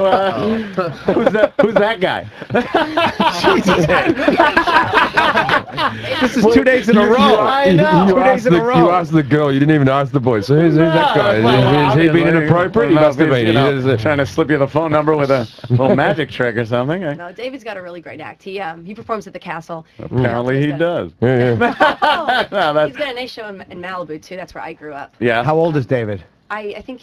Who's that guy? This is 2 days in a row. I know. 2 days in a row. You asked the girl. You didn't even ask the boy. So who's that guy? Has he been inappropriate? He must have been. Trying to slip you the phone number with a little magic trick or something. No, David's got a really great act. He performs at the castle. Apparently he does. He's got a nice show in Malibu too. That's where I grew up. Yeah. How old is David? I think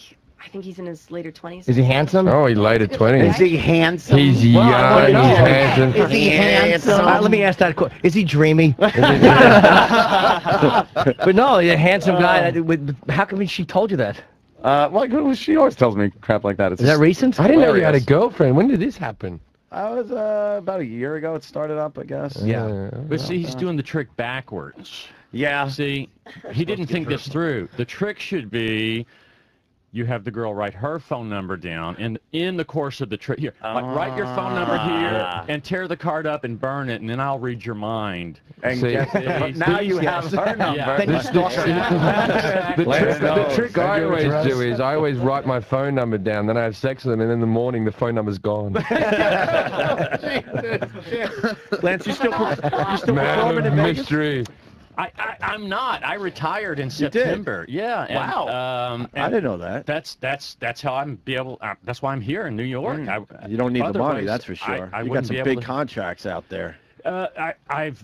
he's in his later 20s. Is he handsome? Oh, he's later 20s. Is he handsome? He's young. He's handsome. Is he handsome? Let me ask that question. Is he dreamy? But no, he's a handsome guy. How come she told you that? Well, she always tells me crap like that. Is that recent? I didn't know you had a girlfriend. When did this happen? I was about a year ago. It started up, I guess. Yeah. But see, he's doing the trick backwards. Yeah. See, he didn't think this through. The trick should be, you have the girl write her phone number down, and in the course of the trick, here, like, write your phone number here, and tear the card up and burn it, and then I'll read your mind. And now you have her number. Yeah. The trick I always do is I always write my phone number down, then I have sex with them, and in the morning the phone number's gone. Lance, you still performing Man in of Vegas? mystery. I'm not. I retired in September. Yeah. And, Wow. and I didn't know that. That's how I'm be able. That's why I'm here in New York. You don't need the money, Otherwise, that's for sure. I You got wouldn't some be big able to- contracts out there. I've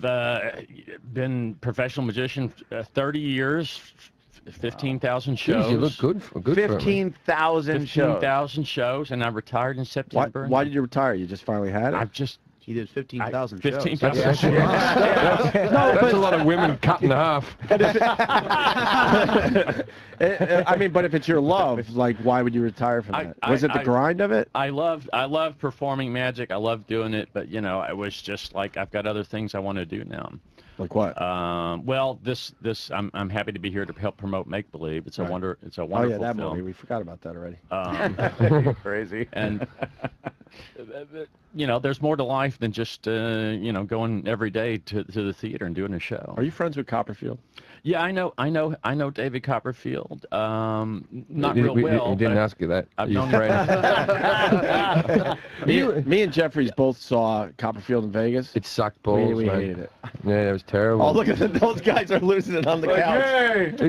been professional magician 30 years, 15,000 shows. Jeez, you look good for 15,000 shows. 15,000 shows, and I retired in September. Why did you retire? You just finally had it? He did 15,000 shows. 15,000 shows. That's a lot of women cut in half. I mean, but if it's your love, like, why would you retire from that? Was it the grind of it? I love performing magic. I love doing it, but you know, I was just like, I've got other things I want to do now. Like what? Well, I'm happy to be here to help promote Make Believe. It's a wonderful Oh yeah, that film. movie. We forgot about that already. Crazy. And you know, there's more to life than just you know, going every day to the theater and doing a show. Are you friends with Copperfield? Yeah, I know David Copperfield. Not real well. He didn't ask you that. I've known him. Me and Jefferies both saw Copperfield in Vegas. It sucked balls, We man. hated it. Yeah, it was terrible. Oh, look at those guys are losing it on the couch. Do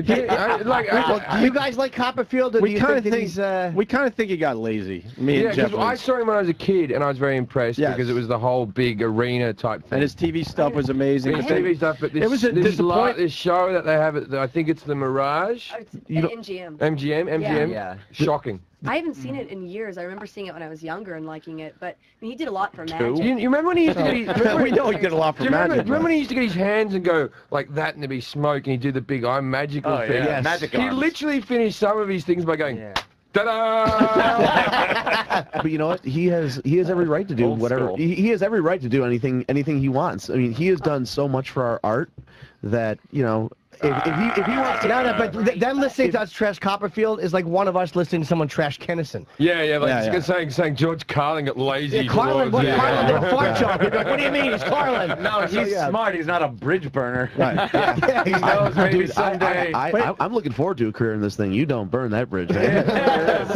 you guys like Copperfield? Or do We you kind of think think we kind of think he got lazy. Me Yeah, and because Jeffries. I saw him when I was a kid, and I was very impressed because it was the whole big arena type thing. And his TV stuff was amazing. His TV stuff, but this, It was a disappointment. this show that they have, I think it's the Mirage. It's MGM. MGM. Yeah. Shocking. I haven't seen it in years. I remember seeing it when I was younger and liking it, but I mean, he did a lot for magic. You remember when he used to get his, We know he did a lot for magic. remember when he used to get his hands and go like that and there'd be smoke and he'd do the big I'm magical thing? yeah. Yes. Magic He arms. literally finished some of his things by going, Yeah. ta-da! But you know what? He has every right to do Old whatever. school. He has every right to do anything he wants. I mean, he has done so much for our art that, you know, if he wants to. No, but them listening to us trash Copperfield is like one of us listening to someone trash Kennison. Yeah, like Yeah, saying George Carlin got lazy. Carlin, towards you. Carlin did a fart joke. You'd be like, what do you mean? He's Carlin. No, he's smart. He's not a bridge burner. Right. He knows maybe Dude, someday. I'm looking forward to a career in this thing. You don't burn that bridge, man.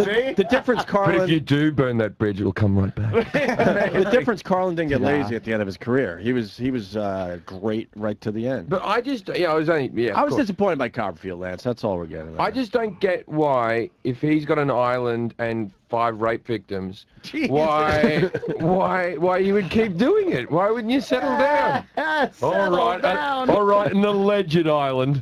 See? The difference, But Carlin. if you do burn that bridge, it'll come right back. The difference, Carlin didn't get lazy at the end of his career. He was great right to the end. But I just, I was only, I was disappointed by Copperfield, Lance. That's all we're getting. I just don't get why, if he's got an island and 5 rape victims, why you would keep doing it? Why wouldn't you settle down? All right, an alleged island.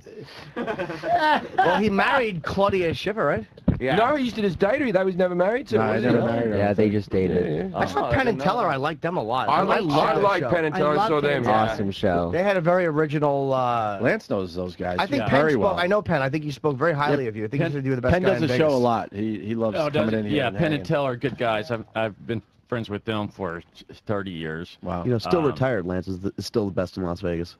Well, he married Claudia Schiffer, right? Yeah. No, he used to just date her. They was never married to No, her. I was never he? married her. Yeah, they just dated. Yeah. I saw Penn and Teller. I like them a lot. I love like that Penn and Teller. I saw them. Awesome show. They had a very original. Lance knows those guys I think Penn very spoke. well. I know Penn. I think he spoke very highly of you. I think you were the best Penn guy does in the Vegas. show a lot. He loves coming in here. Yeah, and Penn hanging. and Teller are good guys. I've been friends with them for 30 years. Wow. You know, still retired. Lance is still the best in Las Vegas.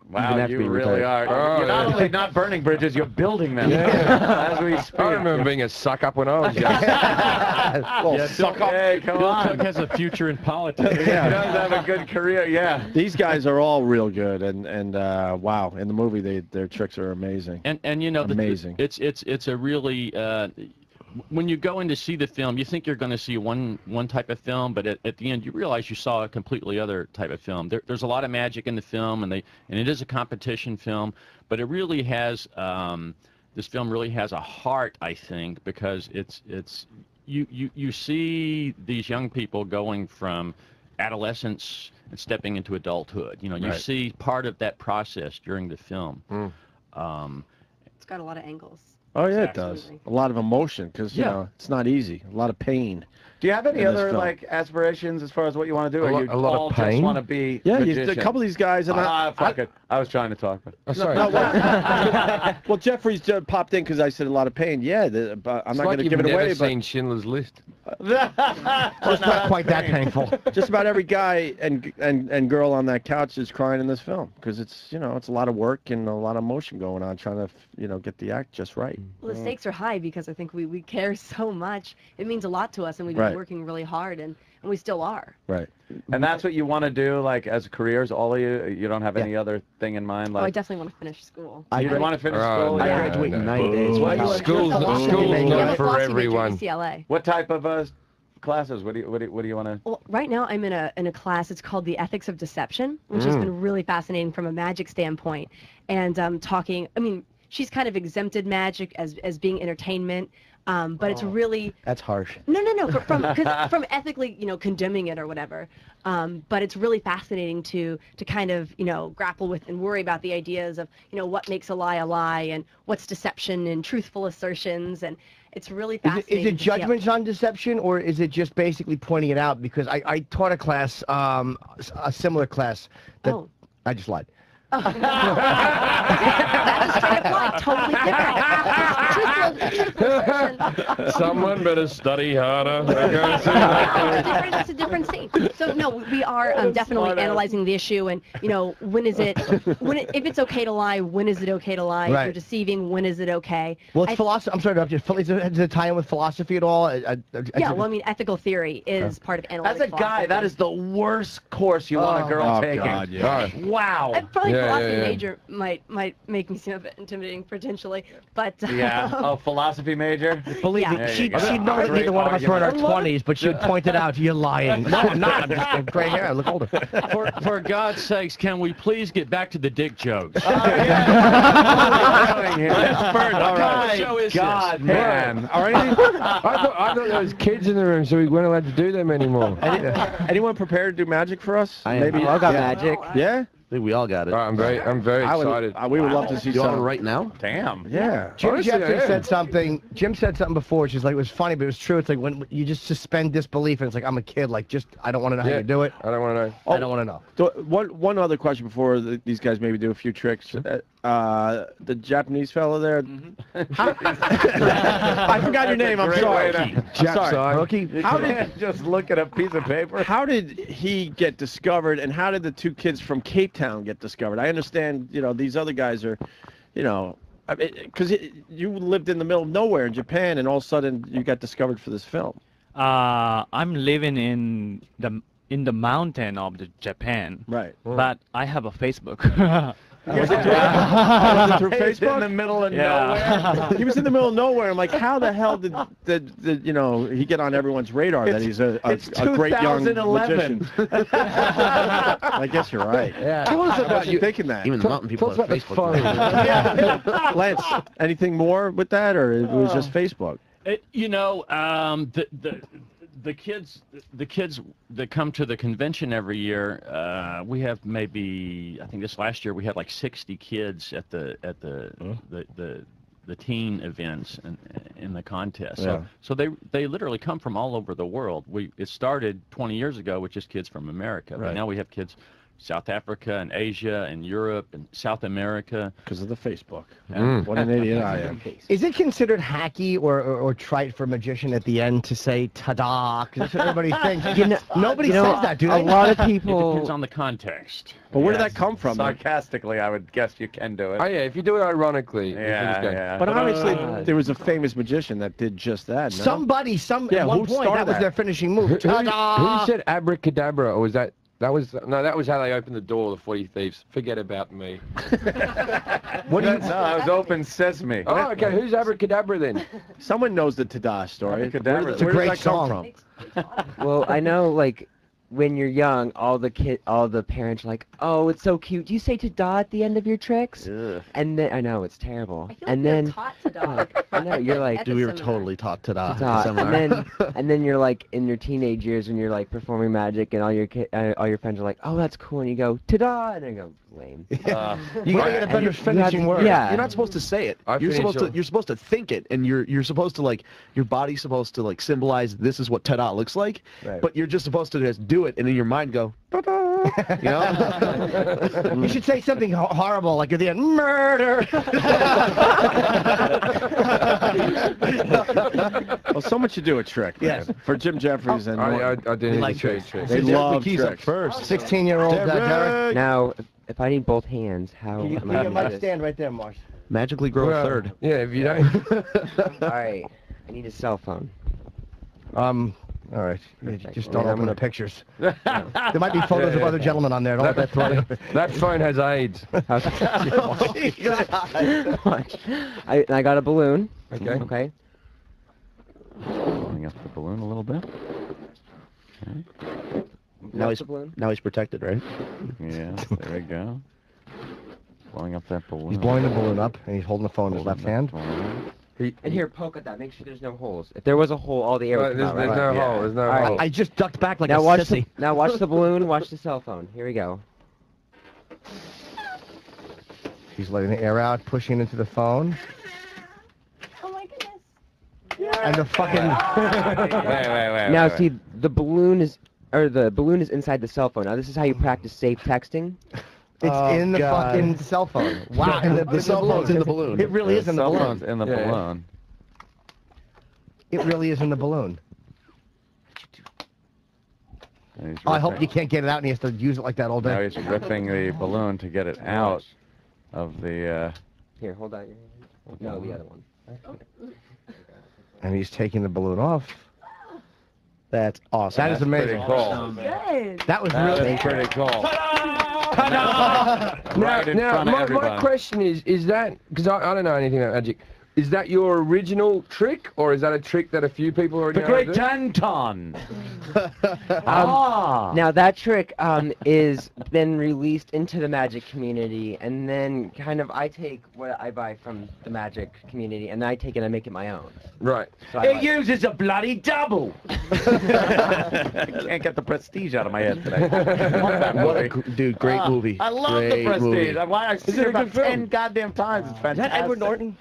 Wow, Even after you being really retired. are. You're not only not burning bridges, you're building them. As we speak. I remember being a suck up when I was young. Well, suck up. Hey, come Bill on. Cook has a future in politics. He does have a good career, yeah. These guys are all real good, and wow, in the movie, their tricks are amazing. And you know, Amazing. It's a really when you go in to see the film, you think you're going to see one type of film, but at the end you realize you saw a completely other type of film. There's a lot of magic in the film, and it is a competition film, but it really has this film really has a heart, I think, because you see these young people going from adolescence and stepping into adulthood. You know, you see part of that process during the film. It's got a lot of angles. Oh yeah, it does. A lot of emotion, because you know it's not easy. A lot of pain. Do you have any other like aspirations as far as what you want to do? Or you a lot all of pain? just want to be Yeah, magicians? a couple of these guys. And fuck it. I was trying to talk. Oh, sorry. well, Jefferies popped in because I said a lot of pain. Yeah, but I'm not going to give it away. But seen Schindler's List. Well, it's not quite that painful. Just about every guy and girl on that couch is crying in this film, because it's it's a lot of work and a lot of emotion going on trying to get the act just right. Well, the stakes are high because I think we care so much. It means a lot to us, and we've been working really hard, and we still are. Right. And that's what you want to do, like, as careers, all of you? You don't have any other thing in mind? Like, Oh, I definitely want to finish school. you want to finish school? I graduate in 9 days. School's not for everyone. UCLA. What type of classes? What do you want to? Well, right now I'm in a class. It's called the Ethics of Deception, which has been really fascinating from a magic standpoint. And talking. I mean, she's kind of exempted magic as being entertainment. But it's really That's harsh. no from ethically condemning it or whatever. But it's really fascinating to kind of grapple with and worry about the ideas of what makes a lie, and what's deception and truthful assertions, and it's really fascinating. Is it judgments on deception, or is it just basically pointing it out? Because I taught a class, a similar class that I just lied. That's a straight up lie, totally different. Someone better study harder. It's a different scene. So no, we are definitely analyzing the issue, and when is it, if it's okay to lie, when is it okay to lie? If you're deceiving, when is it okay? Well, it's philosophy. I'm sorry to interrupt you. Does it tie in with philosophy at all? Yeah, well, I mean, ethical theory is part of analytic As a guy, that is the worst course you want a girl taking. God, yeah. Wow. Probably philosophy major might make me seem a bit intimidating potentially, but philosophy major. Believe me, she'd know that neither one of us were in our 20s, but she'd point it out. You're lying. No, I'm not. I'm just gray hair. I look older. For God's sakes, can we please get back to the dick jokes? God, man. I thought there was kids in the room, so we weren't allowed to do them anymore. Anyone prepared to do magic for us? Maybe I got magic. Yeah. I think we all got it. I'm very excited. We would love to see You want some it right now? Damn. Yeah. Jim Jefferies said something. Jim said something before. She's like, it was funny, but it was true. It's like when you just suspend disbelief, and it's like, I'm a kid. Like, I don't want to know how you do it. I don't want to know. I don't want to know. So one other question before these guys maybe do a few tricks. The Japanese fellow there. I forgot your name. I'm sorry. Rookie. How did just look at a piece of paper? How did he get discovered, and how did the two kids from Cape Town get discovered? I understand, these other guys are, because you lived in the middle of nowhere in Japan, and all of a sudden you got discovered for this film. I'm living in the mountain of Japan. Right. But I have a Facebook. Was it through Facebook? In the middle of nowhere. He was in the middle of nowhere. I'm like, how the hell did he get on everyone's radar that he's a great young magician? I guess you're right. Yeah. Tell us about you thinking that. Even the mountain people have Facebook. Lance, anything more with that, or it was just Facebook? The kids that come to the convention every year, we have maybe, I think this last year we had like 60 kids at the teen events in the contest. So they literally come from all over the world. It started 20 years ago with just kids from America, but now we have kids South Africa and Asia and Europe and South America. Because of the Facebook. What an idiot I am. Is it considered hacky or trite for a magician at the end to say "ta-da"? Because that's what everybody thinks. Nobody says that, do they? A lot of It people. depends on the context. But where did that come from? Sarcastically, I would guess you can do it. Oh yeah, if you do it ironically. Yeah. But obviously, there was a famous magician that did just that. No? At one point, that was their finishing move. Who said abracadabra, or was that That was how they opened the door, the footy thieves. Forget about me. What do you? No, I was open sesame. Oh, okay. Who's abracadabra then? Someone knows the Tada story. Abracadabra. Where does that come from? Well, I know, like, when you're young, all the parents are like, "Oh, it's so cute. Do you say "ta-da" at the end of your tricks?" Ugh. And then I know it's terrible. I feel and like then they're taught to I know you're like, At the Dude, we were seminar. totally taught ta-da. and then you're like in your teenage years when you're like performing magic, and all your friends are like, "Oh, that's cool," and you go "ta-da," and I go, "Lame." You gotta get a better finishing word. Yeah. You're not supposed to say it. I You're finish supposed to. off. You're supposed to think it, and you're supposed to like. Your body's supposed to like symbolize this is what ta-da looks like. Right. But you're just supposed to just do it, and in your mind go ta-da. You know. You should say something horrible, like at the end, murder. Well, someone should do a trick. Yes. Man, for Jim Jefferies and I didn't like like trade tricks. tricks. they love keys up tricks. first. 16-year-old Derek. Now, if I need both hands, how You am I might gonna do this? stand right there, Marsh. Magically grow a third. Yeah, if you don't. All right, I need a cell phone. All right. You just Yeah, don't I'm open the gonna- pictures. There might be photos of other gentlemen on there. Don't let that throw you. That phone has AIDS. I got a balloon. Okay. Okay. Blowing up the balloon a little bit. Now What's he's the balloon? now he's protected, right? Yeah, there we go. Blowing up that balloon. He's blowing the balloon up, and he's holding the phone in his Holding left hand. that balloon. And here, poke at that. Make sure there's no holes. If there was a hole, all the air would There's, come out, right? there's no Yeah. hole. There's no All right. hole. I just ducked back like Now a watch sissy. now watch the balloon. Watch the cell phone. Here we go. He's letting the air out, pushing into the phone. Oh my goodness. And the fucking... Wait. Now wait. see, the balloon is inside the cell phone. Now this is how you practice safe texting. It's Oh, in the God. fucking cell phone. Wow. And The cell phone's in the balloon. It really is in the cell balloon. phone's in the Yeah. balloon. It really is in the balloon. And he's Oh, I hope ripping- you can't get it out and he has to use it like that all Now day. he's ripping the balloon to get it out of the. Here, hold out your hand. No, the other one. And he's taking the balloon off. That's awesome. That is amazing. Pretty cool. Good. That was That really... is pretty cool. Now, Right in front of my everybody. question is that, because I don't know anything about magic, is that your original trick, or is that a trick that a few people already The know how Great to do? Tanton. Now that trick is then released into the magic community, and then kind of I take what I buy from the magic community, and I take it and I make it my own. Right. So I like- uses a bloody double. I can't get the prestige out of my head today. What a dude, great movie. I love Great the prestige. movie. That's why I've seen it about 10 goddamn times. It's fantastic. Is that Edward Norton?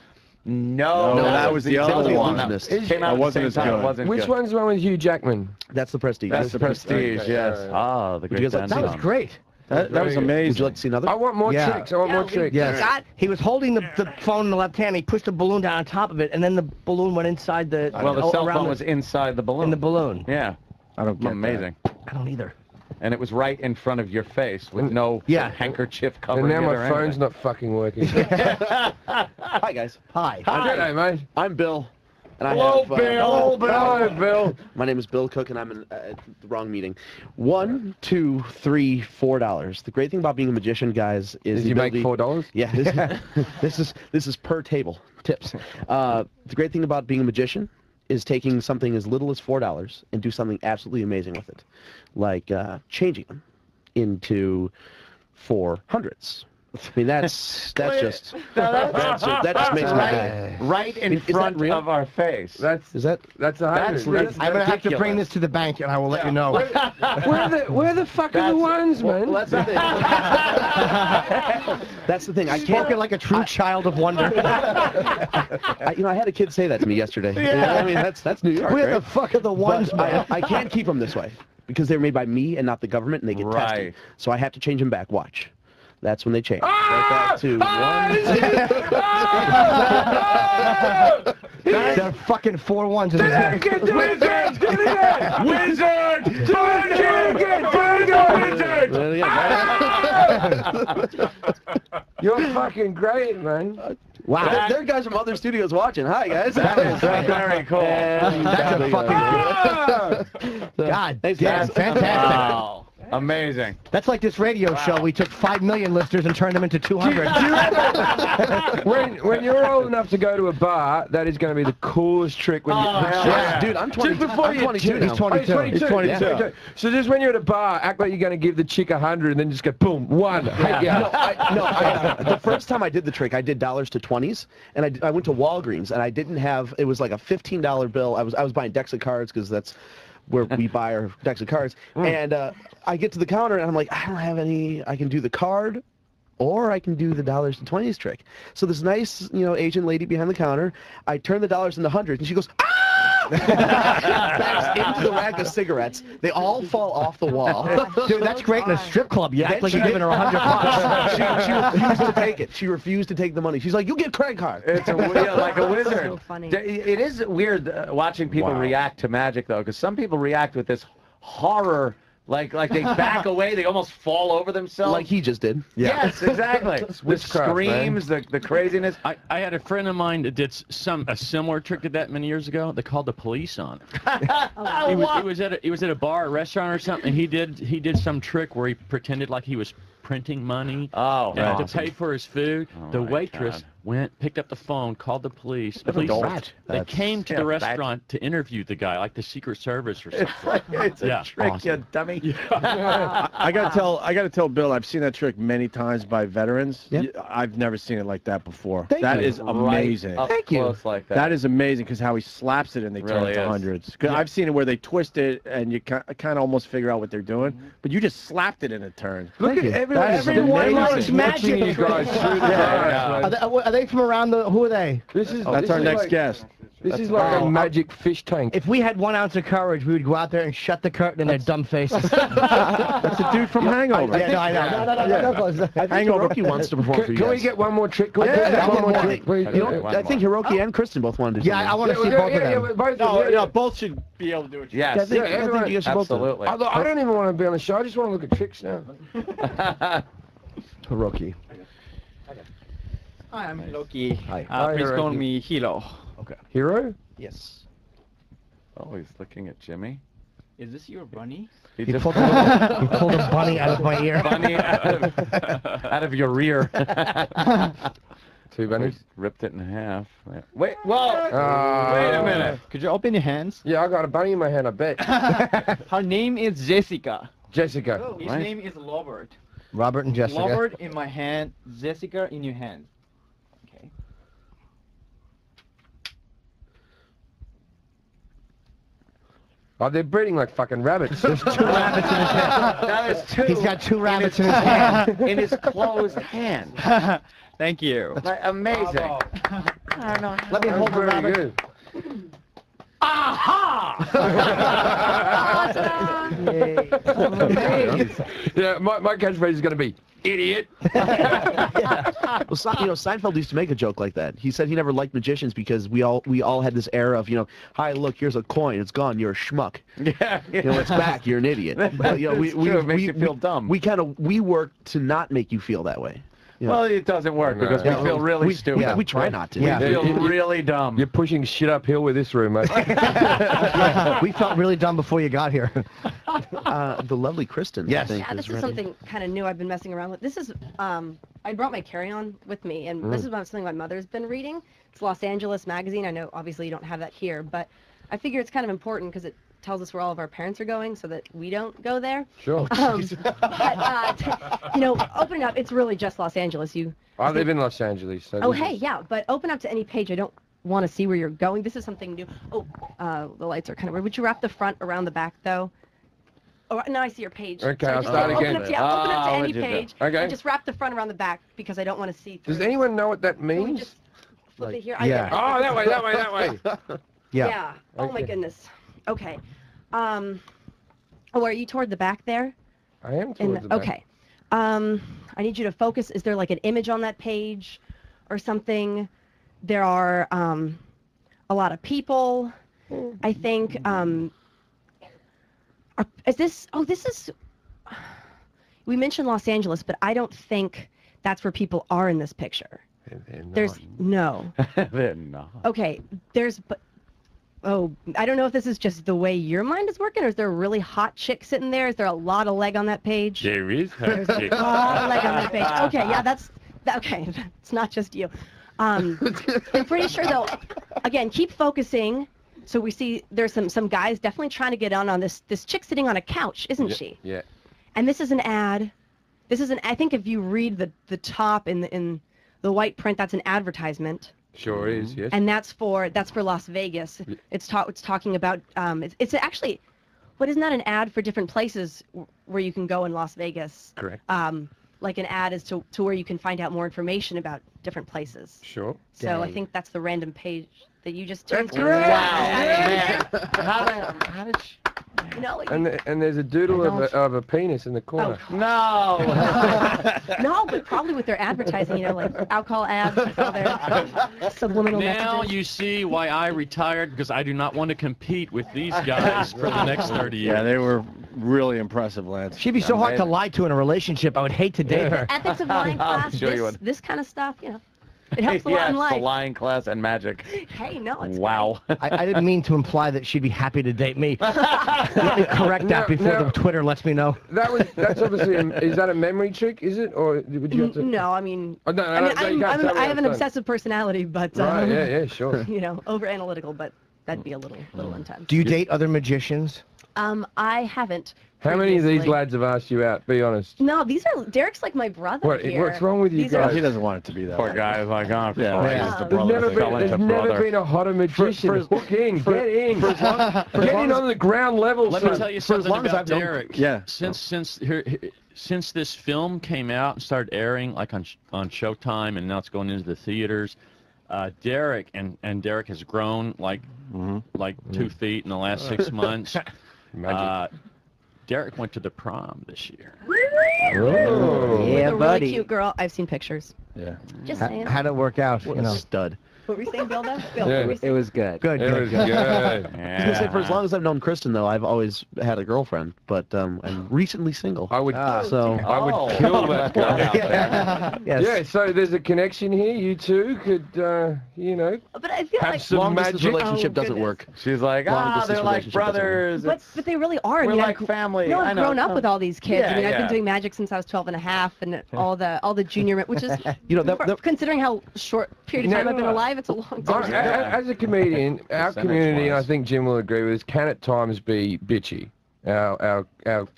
No, No, that was the other one. Illusionist. It came out That at the wasn't same as time. good. It wasn't Which good. one's the one with Hugh Jackman? That's the prestige. That's the prestige, Okay, yes. yeah, yeah. Ah, the Would you Great guys like to That see was great. That was amazing. Would you like to see another? I want more Yeah. tricks. I want more tricks. Yes. He was holding the phone in the left hand. He pushed the balloon down on top of it, and then the balloon went inside the... Well, the cell around phone was inside the balloon. in the balloon. Yeah. I don't get Amazing. I don't either. And it was right in front of your face with no Yeah. handkerchief And covering now it my or phone's anything. not fucking working. Hi guys. Hi. G'day, mate. I'm Bill. And Hello, I have, Bill. Hello, Bill. My name is Bill Cook, and I'm in the wrong meeting. $1, $2, $3, $4. The great thing about being a magician, guys, is Did the you make ability- $4? Yeah, this is per table tips. The great thing about being a magician is taking something as little as $4 and do something absolutely amazing with it, like changing them into 400s. I mean, that just makes my day. Right in Is that front real? of our face. That's Is that? that's a hundred. That's I'm going to have to bring ridiculous. this to the bank, and I will let you know. Where the fuck are the ones, man? Well, that's the thing. That's the thing. I can't. Spoken like a true child of wonder. I had a kid say that to me yesterday. Yeah. I mean, that's New York, Where right? the fuck are the ones, But man? I can't keep them this way because they're made by me and not the government, and they get tested. Right. So I have to change them back. Watch. That's when they change. Ah! Back to There are fucking 4 ones in there. You're fucking great, man. Wow. There are guys from other studios watching. Hi, guys. That is very cool. That's a fucking... God Thanks, damn, guys. fantastic. Wow. Amazing. That's like this radio show. We took 5 million listeners and turned them into 200. when you're old enough to go to a bar, that is going to be the coolest trick. When Dude, I'm 20. Just before I'm 22 now. He's 22. He's 22. Yeah. So just when you're at a bar, act like you're going to give the chick 100 and then just go boom, 1. The first time I did the trick, I did dollars to 20s, and I went to Walgreens, and I didn't have. It was like a $15 bill. I was buying decks of cards because that's where we buy our decks of cards, and I get to the counter and I'm like, I don't have any. I can do the card, or I can do the dollars to 20s trick. So this nice, Asian lady behind the counter, I turn the dollars into hundreds, and she goes, ah! Backs into the rack of cigarettes. They all fall off the wall. Dude, that's great in a strip club. You act like you're giving her $100. She refused to take it. She refused to take the money. She's like, you get credit card. It's like a wizard. So funny. It is weird watching people react to magic, though, because some people react with this horror. Like they back away, they almost fall over themselves. Like he just did. Yes, exactly. The screams, the craziness. I had a friend of mine that did a similar trick to that many years ago. They called the police on him. He was at a bar, a restaurant or something. And he did some trick where he pretended like he was printing money to pay for his food. The waitress picked up the phone, called the police. They came to the restaurant to interview the guy, like the Secret Service or something. It's a trick, you dummy. I gotta tell Bill, I've seen that trick many times by veterans. Yeah. I've never seen it like that before. Thank you. Is amazing. Thank you. Like that is amazing because how he slaps it and they turn it to hundreds. Cause I've seen it where they twist it and you kind of almost figure out what they're doing, but you just slapped it and it turned. Look at Everyone loves magic. You guys through the Are they from around the? Who are they? That's our next guest. This is like a magic fish tank. If we had 1 ounce of courage, we would go out there and shut the curtain in their dumb faces. That's the dude from Hangover. Yeah, no, I know. No. I think Hiroki wants to perform for you Can we guys. get one more trick? Can we Yeah, get one more one trick? more. Please? I think Hiroki and Kristen both wanted to do Yeah, I want to see both of them. No, both should be able to do it. Yes, I think you guys should both do it. absolutely. I don't even want to be on the show. I just want to look at tricks now. Hiroki. Hi, I'm Loki. Hi. Please Hiroki. call me Hilo. Hero? Yes. Oh, he's looking at Jimmy. Is this your bunny? He He just pulled a bunny out of my ear. bunny out of your rear. 2 bunnies? Ripped it in half. Wait, whoa! Wait a minute. Could you open your hands? Yeah, I got a bunny in my hand, I bet. Her name is Jessica. Jessica. His name is Robert. Robert and Jessica. Robert in my hand, Jessica in your hand. Okay. Oh, they're breeding like fucking rabbits. There's 2 rabbits in his hand. That is 2. He's got 2 rabbits in his hand. In his closed hand. Thank you. Like, amazing. I don't know. Let me hold the Very rabbit. good. Yeah, my catchphrase is going to be, idiot. Well, Seinfeld used to make a joke like that. He said he never liked magicians because we all had this era of, hi, look, here's a coin, it's gone, you're a schmuck. Yeah. It's back, you're an idiot. But, It makes you feel dumb. We work to not make you feel that way. Well, it doesn't work because we feel really stupid. Yeah, we try not to. Yeah. We feel really dumb. You're pushing shit uphill with this room, mate. We felt really dumb before you got here. The lovely Kristen. Yes. I think, Yeah, this is ready. something kind of new I've been messing around with. This is, I brought my carry-on with me, and this is something my mother's been reading. It's Los Angeles Magazine. I know, obviously, you don't have that here, but I figure it's kind of important because it tells us where all of our parents are going so that we don't go there. Sure. Open it up. It's really just Los Angeles. I live in Los Angeles. So Oh, this hey, is- yeah, but open up to any page. I don't want to see where you're going. This is something new. Oh, the lights are kind of weird. Would you wrap the front around the back, though? Oh, now I see your page. Okay, Sorry, I'll just start open again. Up to, open up to any what'd you do? page. Okay. And just wrap the front around the back because I don't want to see through. Does anyone know what that Can we means? just flip Like- it here? yeah. Oh, that way, that way, that way. Yeah. Oh, my Okay. goodness. Okay. Oh, are you toward the back there? I am towards the back. Okay. I need you to focus. Is there like an image on that page or something? There are a lot of people, I think. Is this, this is, we mentioned Los Angeles, but I don't think that's where people are in this picture. They're not. There's, no. They're not. Okay, oh, I don't know if this is just the way your mind is working, or is there a really hot chick sitting there? Is there a lot of leg on that page? There is There's a lot of leg on that page. Okay, yeah, okay. It's not just you. I'm pretty sure though. Again, keep focusing. So we see there's some guys definitely trying to get on this chick sitting on a couch, isn't she? Yeah. And this is an ad. I think if you read the top in the white print, that's an advertisement. Sure is, yes. And that's for Las Vegas. It's talking about it's actually, what isn't that an ad for different places where you can go in Las Vegas? Correct. Like an ad as to where you can find out more information about different places. Sure. So I think that's the random page that you just turned to. Wow, man. How did she... You know, like, And there's a doodle of a penis in the corner. Oh. No. no, but probably with their advertising, you know, like alcohol ads, with all their subliminal Now messages. you see why I retired, because I do not want to compete with these guys for the next 30 years. Yeah, they were really impressive, Lance. She'd be so hard to lie to in a relationship. I would hate to date her. Ethics of lying class, sure you would. this kind of stuff, you know. It helps a lot in the life. lying class and magic. Hey, no, it's Wow. I didn't mean to imply that she'd be happy to date me. Let me correct that before the Twitter lets me know. That's obviously is that a memory trick? Is it, or would you have to? No, I mean, Oh, no, I mean, you can't tell me I have an that's obsessive personality, but Right. Yeah. Sure. you know, over analytical, but that'd be a little intense. Do you date other magicians? I haven't. How many of these previously. lads have asked you out? Be honest. No, Derek's like my brother What? here. What's wrong with you These guys? are- He doesn't want it to be that Poor way. guy is like, oh, Yeah. he's the There's brother. never been a hotter magician. Hook in, get in. Get in on the ground level. Let son. me tell you something long as about I've known- Derek. Yeah. Since this film came out and started airing, like on Showtime, and now it's going into the theaters, Derek and Derek has grown like 2 feet in the last 6 months. Derek went to the prom this year. Oh. With Yeah, a buddy. really cute girl. I've seen pictures. Yeah. Just saying. How'd it work out? What You a know. stud. What were you saying, Bill? Bill, Yeah. what were you It saying? was good. Good, It good, was good. good. I was gonna say, for as long as I've known Kristen, though, I've always had a girlfriend, but I'm recently single. I would. So I would kill that guy out there. Yes. Yeah, so there's a connection here. You two could, you know, But I feel have like, some long distance magic. relationship Oh, doesn't goodness. work. She's like, Long they're distance like relationship doesn't work. brothers. but they really are. I We're mean, like family. No, I I've know. grown up with all these kids. Yeah, I mean, I've yeah. been doing magic since I was 12 and a half, and all the junior, which is, You know, that- considering how short period of time I've been alive, it's a long time. As a comedian, our community, and I think Jim will agree with this, can at times be bitchy. Our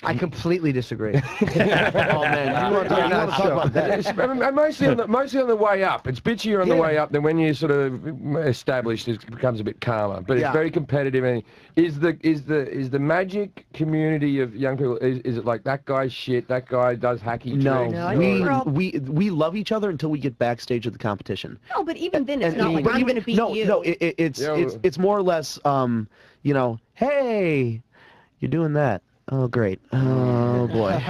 I completely disagree. Oh man, you want to talk about that? mostly on the way up. It's bitchier on the way up than when you sort of established. It becomes a bit calmer, but it's very competitive. And is the magic community of young people? Is it like that guy's shit? That guy does hacky tricks? No, I think we're all- we love each other until we get backstage of the competition. No, but even then, it's And- not like but I'm even- going to beat no, you. No, it's more or less, you know, hey, you're doing that. Oh, great. Oh, boy.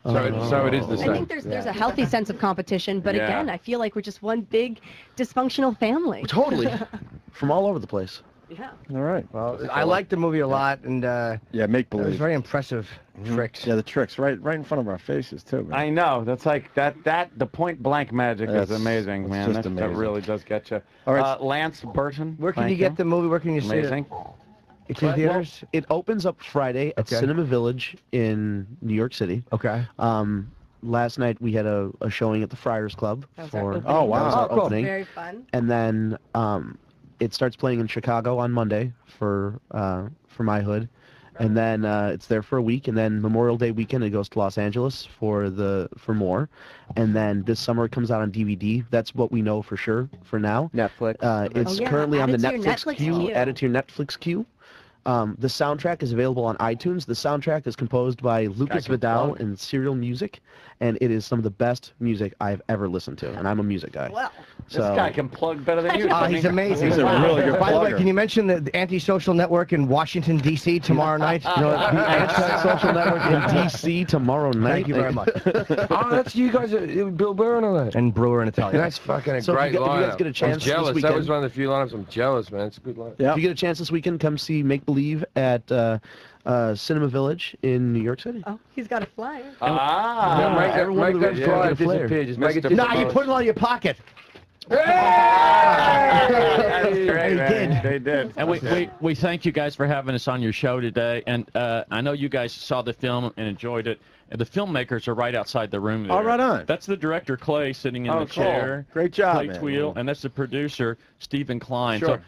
So it is the I same. think there's a healthy sense of competition, but Yeah. again, I feel like we're just one big dysfunctional family. Totally. From all over the place. Yeah. All right. Well, I liked the movie a lot, and Yeah, make it was believe. very impressive tricks. Yeah, the tricks right in front of our faces too. Man. I know. That's like the point blank magic is That's- amazing, that's man. just That amazing. really does get you. All right. Lance Burton. Where can thank you get the movie? Where can you see it? Amazing. It's in theaters? It opens up Friday at Okay. Cinema Village in New York City. Okay. Last night we had a showing at the Friars Club That was our for opening. Oh, wow. that was our Oh, cool. opening. Very fun. And then it starts playing in Chicago on Monday for my hood, and then it's there for a week, and then Memorial Day weekend it goes to Los Angeles for more, and then this summer it comes out on DVD. That's what we know for sure for now. Netflix. It's Oh, yeah. currently on the Add it to your Netflix Netflix queue. queue. Added to your Netflix queue. The soundtrack is available on iTunes. The soundtrack is composed by Lucas can Vidal plug. and Serial Music, and it is some of the best music I've ever listened to, and I'm a music guy. Well, This guy can plug better than you. He's amazing. He's a really good By the way, plugger. can you mention the Anti-Social Network in Washington, D.C. tomorrow night? You know, the Anti-Social Network in D.C. tomorrow night. Thank you very much. Oh, that's you guys, Bill Burr and all that. And Brewer and Italian. That's fucking a So if great you guys lineup. get a chance I'm this jealous. That weekend- was one of the few lineups I'm jealous, man. It's a good lineup. Yeah. If you get a chance this weekend, come see Make Believe at Cinema Village in New York City. oh, he's got a flyer. Yeah, make everyone that would flyer get a flare. disappear. Just make it Mr. Nah, you put it on your pocket. That's great, man. They did. And we thank you guys for having us on your show today. And I know you guys saw the film and enjoyed it. And the filmmakers are right outside the room there. Oh, right on. That's the director, Clay, sitting in the chair. Great job, Clay man. Tweel. And that's the producer, Stephen Klein. Sure.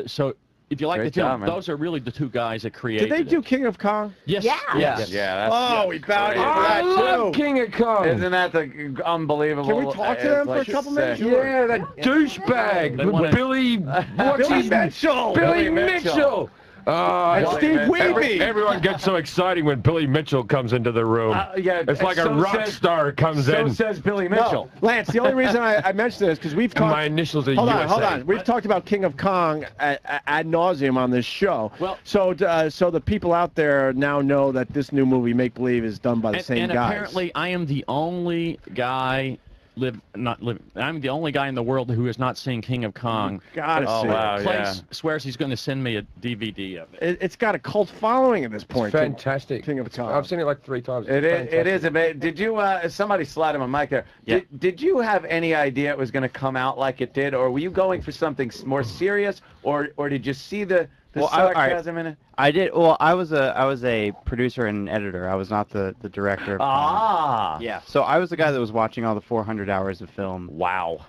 So if you like Great the film, job, man. those are really the two guys that created Did they do it. King of Kong? Yes. Yeah. Yes. Yeah. Oh, we bowed in for I that love too. King of Kong. Isn't that the unbelievable? Can we talk to them for a couple minutes? Yeah, that douchebag. They wanna- Billy. What's Billy his Mitchell. Billy Mitchell. And Steve Weeby. Everyone gets so exciting when Billy Mitchell comes into the room. Yeah, It's like a rock star comes So in. says Billy Mitchell. No, Lance, the only reason I mentioned this because we've And my talked. initials are Hold USA. on, hold on. We've talked about King of Kong ad nauseum on this show. Well- so the people out there now know that this new movie, Make Believe, is done by the same and guys. apparently, I am the only guy. I'm the only guy in the world who has not seen King of Kong. Gotta Oh, see wow. it. Clay yeah. swears he's going to send me a DVD of it. It's got a cult following at this point. Fantastic. King of Kong. I've seen it like 3 times. It It's is. fantastic. Amazing. Did you? Somebody slide him a mic there. Yeah. Did you have any idea it was going to come out like it did, or were you going for something more serious, or did you see the Well, all right. sarcasm in it? I did. Well, I was a producer and editor. I was not the director. Of Ah. Yeah. So I was the guy that was watching all the 400 hours of film. Wow.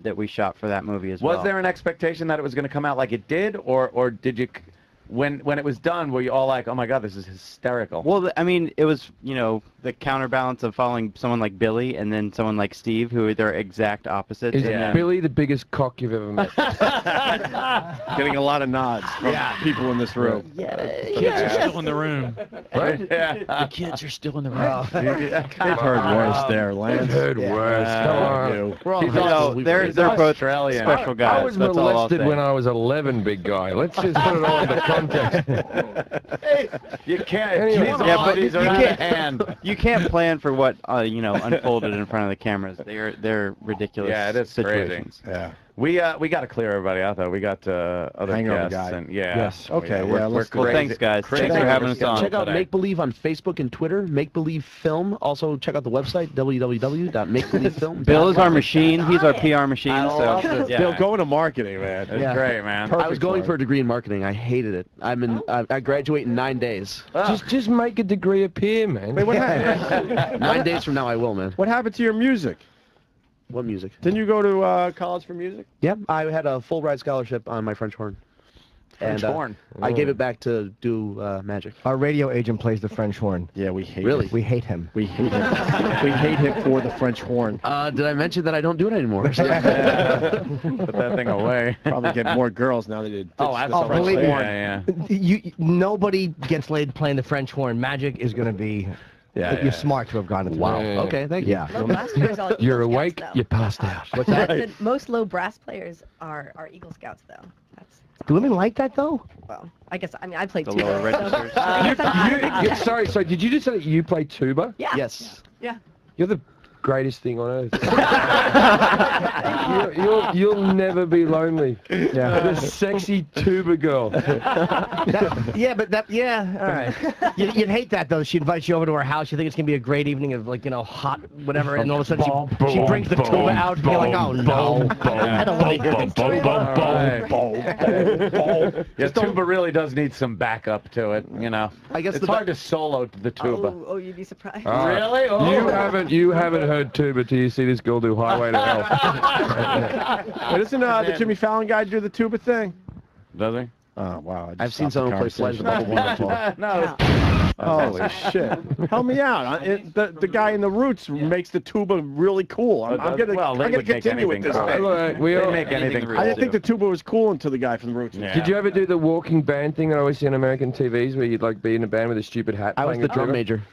That we shot for that movie as well. Was there an expectation that it was going to come out like it did, or did you? When it was done, were you all like, "Oh my God, this is hysterical"? Well, I mean, it was, the counterbalance of following someone like Billy and then someone like Steve, who are their exact opposites. Is and then- Billy the biggest cock you've ever met? Getting a lot of nods from people in this room. Kids are still in the room. The kids are still in the room. They've heard worse there, Lance. I've heard worse. Come on. We're all they're both Australian. special guys. I was That's all I'll molested say. when I was 11, big guy. Let's just put it all into context. You can't. Anyway. These Yeah, but oddities are you out of can't- hand. You can't plan for what unfolded in front of the cameras. They're ridiculous. Yeah, it is crazy. situations. Yeah. We got to clear everybody out though. We got other Hangover guests. guy. And, yeah. Yes. Okay, We're, yeah, we're let's- Well, crazy. thanks, guys. Crazy. Thanks for having us Check on. Check out today. Make Believe on Facebook and Twitter. Make Believe Film. Also, check out the website www.makebelievefilm. Bill is our machine. He's our PR machine. I love So this. yeah. Bill, go into marketing, man. It's great, man. I was going for a degree in marketing. I hated it. I graduate in 9 days. Just make a degree appear, man. Wait, what happened? 9 days from now, I will, man. What happened to your music? What music? Didn't you go to college for music? Yeah, I had a full ride scholarship on my French horn. French horn. I gave it back to do magic. Our radio agent plays the French horn. Yeah, we hate Really? it. We hate him. We hate him. We hate him for the French horn. Did I mention that I don't do it anymore? Put that thing away. Probably get more girls now that they ditched Oh, the absolutely. French believe me. horn. Yeah. Nobody gets laid playing the French horn. Magic is going to be. Yeah, You're smart to have gone into Wow. that. Okay, thank you. Yeah. Low brass players are You're Eagle awake, Scouts, you though. passed out. What's I that? said most low brass players are Eagle Scouts, though. That's Do women like that though? well, I guess I played The tuba. lower so- registers. Sorry, did you just say that you play tuba? Yeah. Yes. Yeah. You're the greatest thing on earth. you'll never be lonely. Yeah. The sexy tuba girl. All right. You'd hate that though. She invites you over to her house. You think it's gonna be a great evening of hot whatever, and all of a sudden she brings the tuba out. And you're like, oh no, I don't want to hear the tuba. Yeah, tuba really does need some backup to it. I guess It's hard to solo the tuba. Oh, you'd be surprised. Really? Oh. You haven't heard tuba till you see this girl do Highway to Hell. Wait, doesn't the Jimmy Fallon guy do the tuba thing? Does he? Oh, wow. I've seen someone play Flight of the Bubble Wonderful. No. Holy shit. Help me out. The guy in the Roots makes the tuba really cool. I'm going Well, they to would make continue with anything this cool. thing. Look, They make anything. I didn't think the tuba was cool until the guy from the Roots. Yeah. Did you ever do the walking band thing that I always see on American TVs, where you'd like be in a band with a stupid hat? I was playing the a drum tuba? major.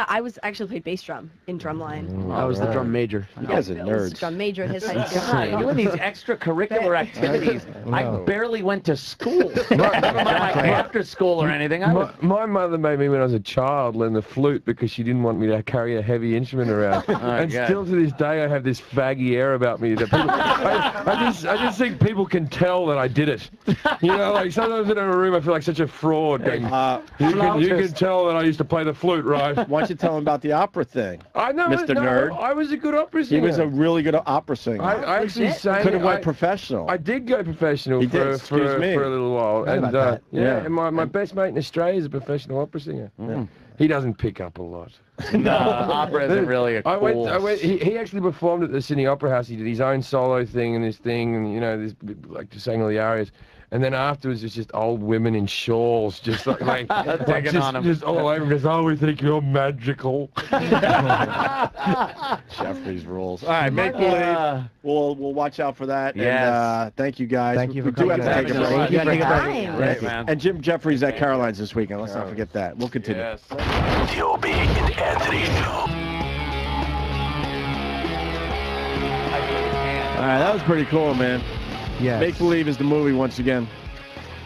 I was actually played bass drum in drumline. I was the drum major. You guys are Bill was nerds. drum major at his high school. God, you and these extracurricular activities. I barely went to school. After school or anything. My mother made me when I was a child learn the flute because she didn't want me to carry a heavy instrument around. And still to this day I have this faggy air about me that people, I just think people can tell that I did it. You know, like sometimes in a room I feel like such a fraud. Going, you can tell that I used to play the flute, right? Why don't you tell him about the opera thing? I know, Mr. Nerd. I was a good opera singer. He was a really good opera singer. I actually sang. Could have went professional. I did go professional He for did, excuse me. a little while. Right And about that. yeah, and my best mate in Australia is a professional opera singer. He doesn't pick up a lot. No, opera isn't really a cool... He actually performed at the Sydney Opera House. He did his own solo thing and this thing, and you know, this like just sang all the arias. And then afterwards, it's just old women in shawls, just like just all over him. Just, oh, we think you're magical. Jefferies rules. All right, make believe. We'll watch out for that. Yes. And thank you guys. Thank you we for do have coming. to take a break. You gotta take a break. Time. Great, man. And Jim Jefferies at Caroline's this weekend. Let's not forget that. We'll continue. Yes. The Opie and Anthony Show. All right, that was pretty cool, man. Yes. Make Believe is the movie once again.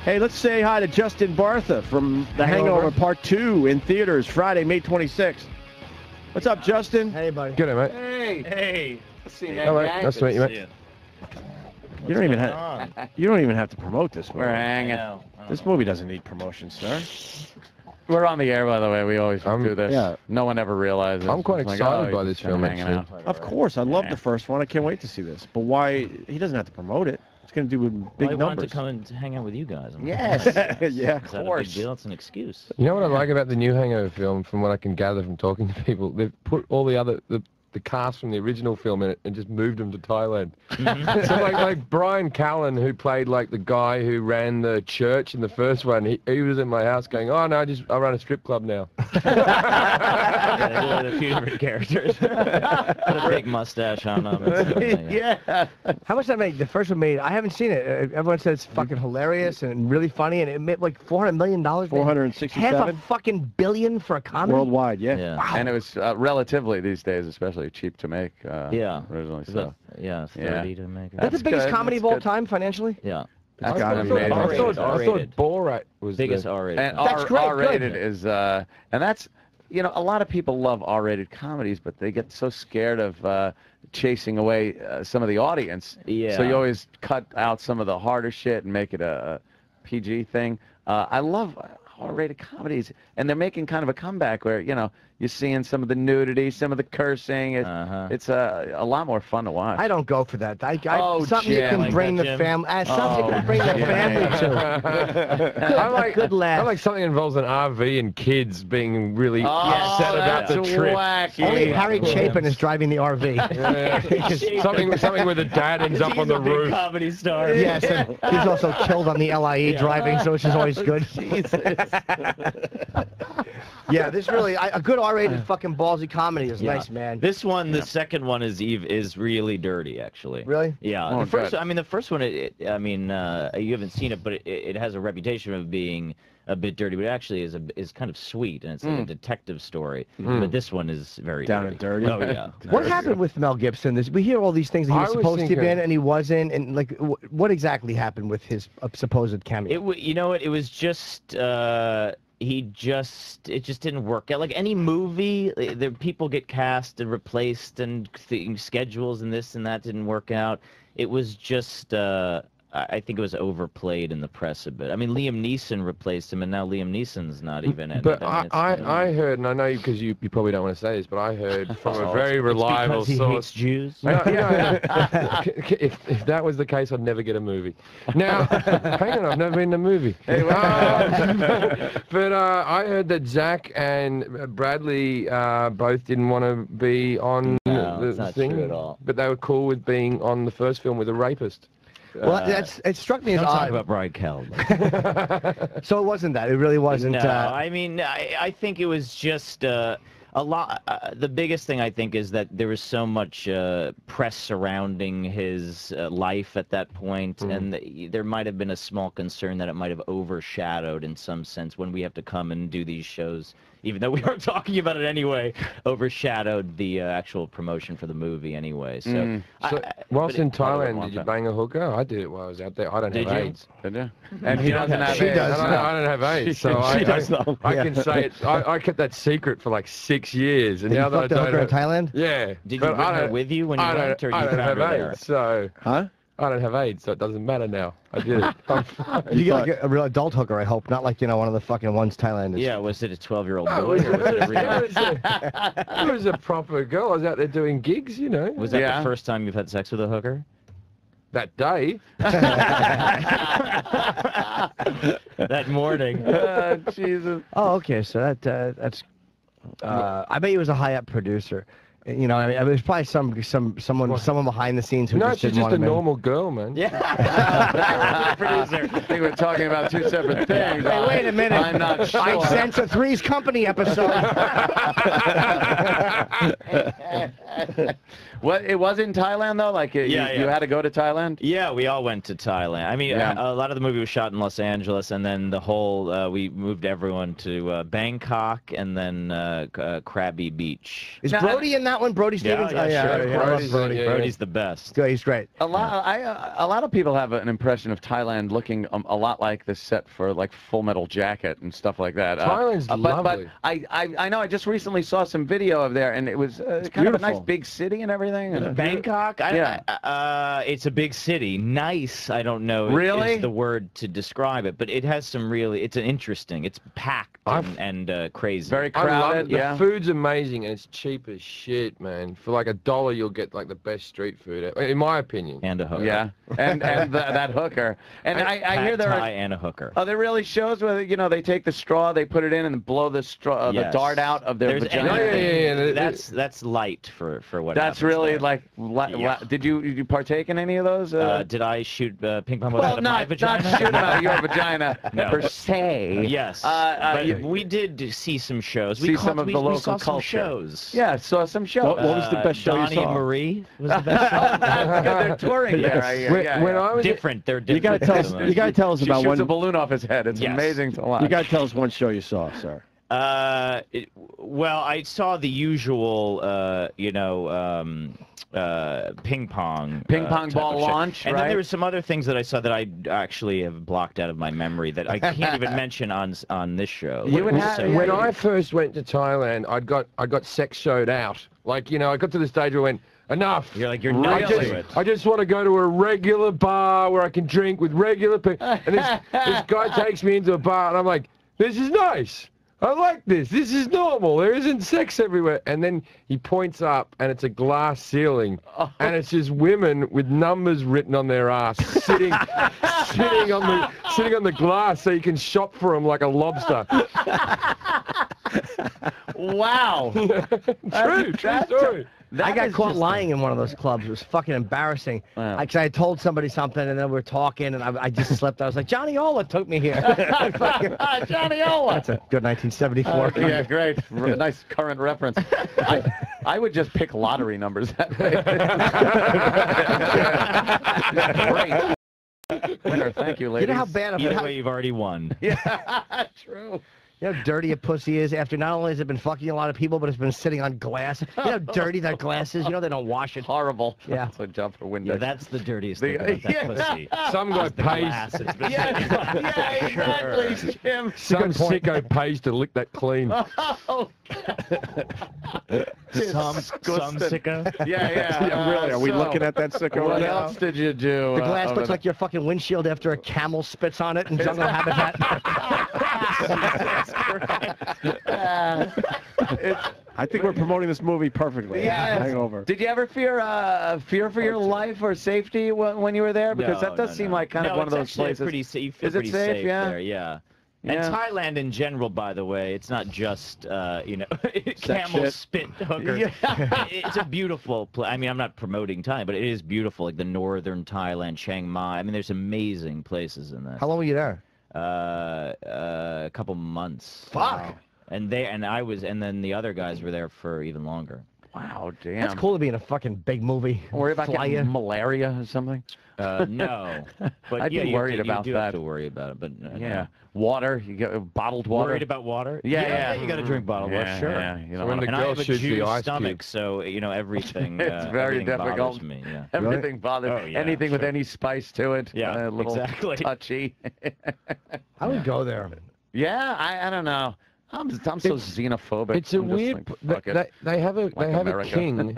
Hey, let's say hi to Justin Bartha from The Hangover Part 2 in theaters Friday, May 26th. What's up, Justin? Hey, buddy. Good, mate. Hey. Hello, nice to meet you, mate. You don't even have to promote this movie. We're hanging. This movie doesn't need promotion, sir. We're on the air, by the way. We always do this. yeah. No one ever realizes. I'm quite It's like, excited oh, by he's this just film, hanging actually. out. Of course, I love the first one. I can't wait to see this. But why? He doesn't have to promote it. It's going to do with big I wanted numbers. to come and hang out with you guys. Yes. Yeah, Is that a big deal? It's an excuse. You know what I like about the new Hangover film, from what I can gather from talking to people? They've put all the cast from the original film in it and just moved them to Thailand. So like Brian Callen, who played like the guy who ran the church in the first one, he was in my house going, oh no, I run a strip club now. Yeah, they did a few different characters. Put a big mustache on them. Yeah. How much that made? The first one made. I haven't seen it. Everyone says it's fucking hilarious and really funny, and it made like $400 million. 467. Half a fucking billion for a comedy. Worldwide, yeah. Yeah. Wow. And it was relatively these days, especially cheap to make. Yeah. Originally, Is so. that- yeah, 30 to make it. That's the biggest good, comedy of that's all good. time financially. Yeah. That's I gotta thought, be amazing. I thought Borat was Biggest the... R-rated. And comedy. That's great, good. R-rated is, and that's, you know, a lot of people love R-rated comedies, but they get so scared of chasing away some of the audience. Yeah. So you always cut out some of the harder shit and make it a PG thing. I love R-rated comedies, and they're making kind of a comeback where, you know, you're seeing some of the nudity, some of the cursing. It's a lot more fun to watch. I don't go for that. Oh, something you Jim. can Like bring that, the Jim? family. Something you can bring the family to. I like, Good laugh. I like something that involves an RV and kids being really Oh, upset about the that's trip. wacky. Only Harry Chapin is driving the RV. Yeah. something where the dad ends up on the roof. Comedy star. Yes, and he's also killed on the LIE driving, so which is always good. Yeah, this really a good R-rated fucking ballsy comedy is nice, man. This one, the second one is really dirty, actually. Really? Yeah. Oh, the first, good. I mean, the first one, you haven't seen it, but it has a reputation of being a bit dirty, but it actually is kind of sweet, and it's like a detective story. But this one is very Down and dirty. Oh yeah. What happened with Mel Gibson? We hear all these things that he was I was supposed to be thinking- in and he wasn't, and like, what exactly happened with his supposed cameo? You know what? It was just it just didn't work out. Like any movie, the people get cast and replaced, and schedules and this and that didn't work out. It was just I think it was overplayed in the press a bit. I mean, Liam Neeson replaced him, and now Liam Neeson's not even in But it. I mean, I heard, and I know because you probably don't want to say this, but I heard from a very it's reliable because he source. hates Jews. No. If that was the case, I'd never get a movie. Now, hang on, I've never been in a movie. But I heard that Zach and Bradley both didn't want to be on No, the it's not thing, true at all. but they were cool with being on the first film with a rapist. Well, it struck me as Don't talk odd. about Brian Kell. So it wasn't that. It really wasn't. No, I mean, I think it was just a lot. The biggest thing I think is that there was so much press surrounding his life at that point, and there might have been a small concern that it might have overshadowed, in some sense, when we have to come and do these shows even though we weren't talking about it anyway, overshadowed the actual promotion for the movie anyway. So, whilst in but it- Thailand, did you bang a hooker? I did it while I was out there. I don't have AIDS. Did you? And he doesn't have She AIDS. does. I don't have AIDS, so I can say it. I kept that secret for like 6 years, and Did now you that I fuck the don't hooker in have, Thailand? yeah. Did you But bring I her don't- with you when you I went, don't, or I you don't found have her there? AIDS, so Huh? I don't have AIDS, so it doesn't matter now. I did it. You get like a real adult hooker, I hope, not like one of the fucking ones Thailand is. Yeah, was it a 12-year-old boy? No, Or was it a real? it was a proper girl. I was out there doing gigs, you know. Was that the first time you've had sex with a hooker? That day. That morning. Jesus. Oh, okay. So that's. I bet he was a high-up producer. You know, I mean, there's probably someone behind the scenes who No, just she's didn't just want a him in. normal girl, man. Yeah. I think we're talking about two separate things. Hey, wait a minute. I'm not sure. I sense a Three's Company episode. What? It was in Thailand though. Like, you had to go to Thailand. Yeah, we all went to Thailand. I mean, a lot of the movie was shot in Los Angeles, and then the whole we moved everyone to Bangkok, and then Krabi Beach. Is Brody in that one? Brody Stevens? Yeah, Oh, sure. I love Brody. Brody's the best. Good, he's great. A lot of people have an impression of Thailand looking a lot like the set for like Full Metal Jacket and stuff like that. Thailand's lovely. But I know I just recently saw some video of there, and it was kind of a nice big city and everything. And Bangkok? It's a big city. Nice, I don't know. Really? Is the word to describe it, but it has some really. It's interesting. It's packed and crazy. Very I love crowded. it. The food's amazing, and it's cheap as shit, man. For like $1, you'll get like the best street food, in my opinion. And a hooker. Yeah, and that hooker. And I hear there are and a hooker. Are there really shows where they take the straw, they put it in, and blow the straw, the dart out of their vagina? Yeah. That's light for what. That's really like. Did you partake in any of those? Did I shoot ping pong balls Well, out of my vagina? not shoot out of your vagina No. per se. Yes, but we did see some shows. See some of the local we saw some culture. shows. Yeah, saw some shows. What was the best show Donnie you saw? and Marie was the best show. They're touring there. When I was different. They're different. You gotta tell us She about shoots one. a balloon off his head. It's amazing to watch. You gotta tell us one show you saw, sir. Well, I saw the usual, ping pong type ball of show. launch, and right? then there were some other things that I saw that I actually have blocked out of my memory that I can't even mention on this show. When I first went to Thailand, I got sex showed out. Like, I got to the stage where I went, enough. You're like, you're not to it. I just want to go to a regular bar where I can drink with regular people. And this guy takes me into a bar, and I'm like, this is nice. I like this. This is normal. There isn't sex everywhere. And then he points up, and it's a glass ceiling, and it's just women with numbers written on their ass, sitting on the glass, so you can shop for them like a lobster. Wow. True story. I got caught lying in one of those clubs. It was fucking embarrassing. Wow. Because I had told somebody something, and then we were talking, and I just slipped. I was like, Johnny Ola took me here. Johnny Ola. That's a good 1974. Yeah, great. Nice current reference. I would just pick lottery numbers that way. Great. Winner, thank you, ladies. You know how bad Either way, you've already won. Yeah, true. You know how dirty a pussy is after not only has it been fucking a lot of people, but it's been sitting on glass. You know how dirty that glass is? You know they don't wash it. Horrible. Yeah. So jump for window. Yeah, that's the dirtiest thing about that pussy. Some guy Glass. pays. It's been Yeah, exactly, Jim. Some sicko pays to lick that clean. Oh, some sicko. Yeah, Really? Are we looking at that sicko What right now? else did you do? The glass looks like your fucking windshield after a camel spits on it in jungle habitat. I think we're promoting this movie perfectly. Yes. Hangover. Did you ever fear for your life or safety when you were there? Because that does seem like kind of one of those places. Pretty safe. You feel Is it pretty safe? safe Yeah. there, yeah. Yeah. And Thailand in general, by the way, it's not just camel shit. spit hookers. It's a beautiful place. I mean, I'm not promoting Thailand, but it is beautiful, like the northern Thailand, Chiang Mai. I mean, there's amazing places in that. How long were you there? A couple months. Fuck. And then the other guys were there for even longer. Wow, damn. That's cool to be in a fucking big movie. Worry about Fly getting ya. malaria or something? No. But I'd yeah, be worried about you that. have to worry about it, but Yeah. Water, you get bottled water. Worried about water? Yeah. You got to drink bottled water, sure. Yeah, you know, when the And I girl have a shoots the Jewish ice stomach, cube. so everything. It's very everything difficult. bothers me. Yeah. Everything bothers. Oh, yeah, Anything with sure. any spice to it. Yeah, a little exactly. touchy. I would go there. Yeah, I don't know. I'm so xenophobic. It's a I'm just weird. like, fuck it. They have a Like America. king.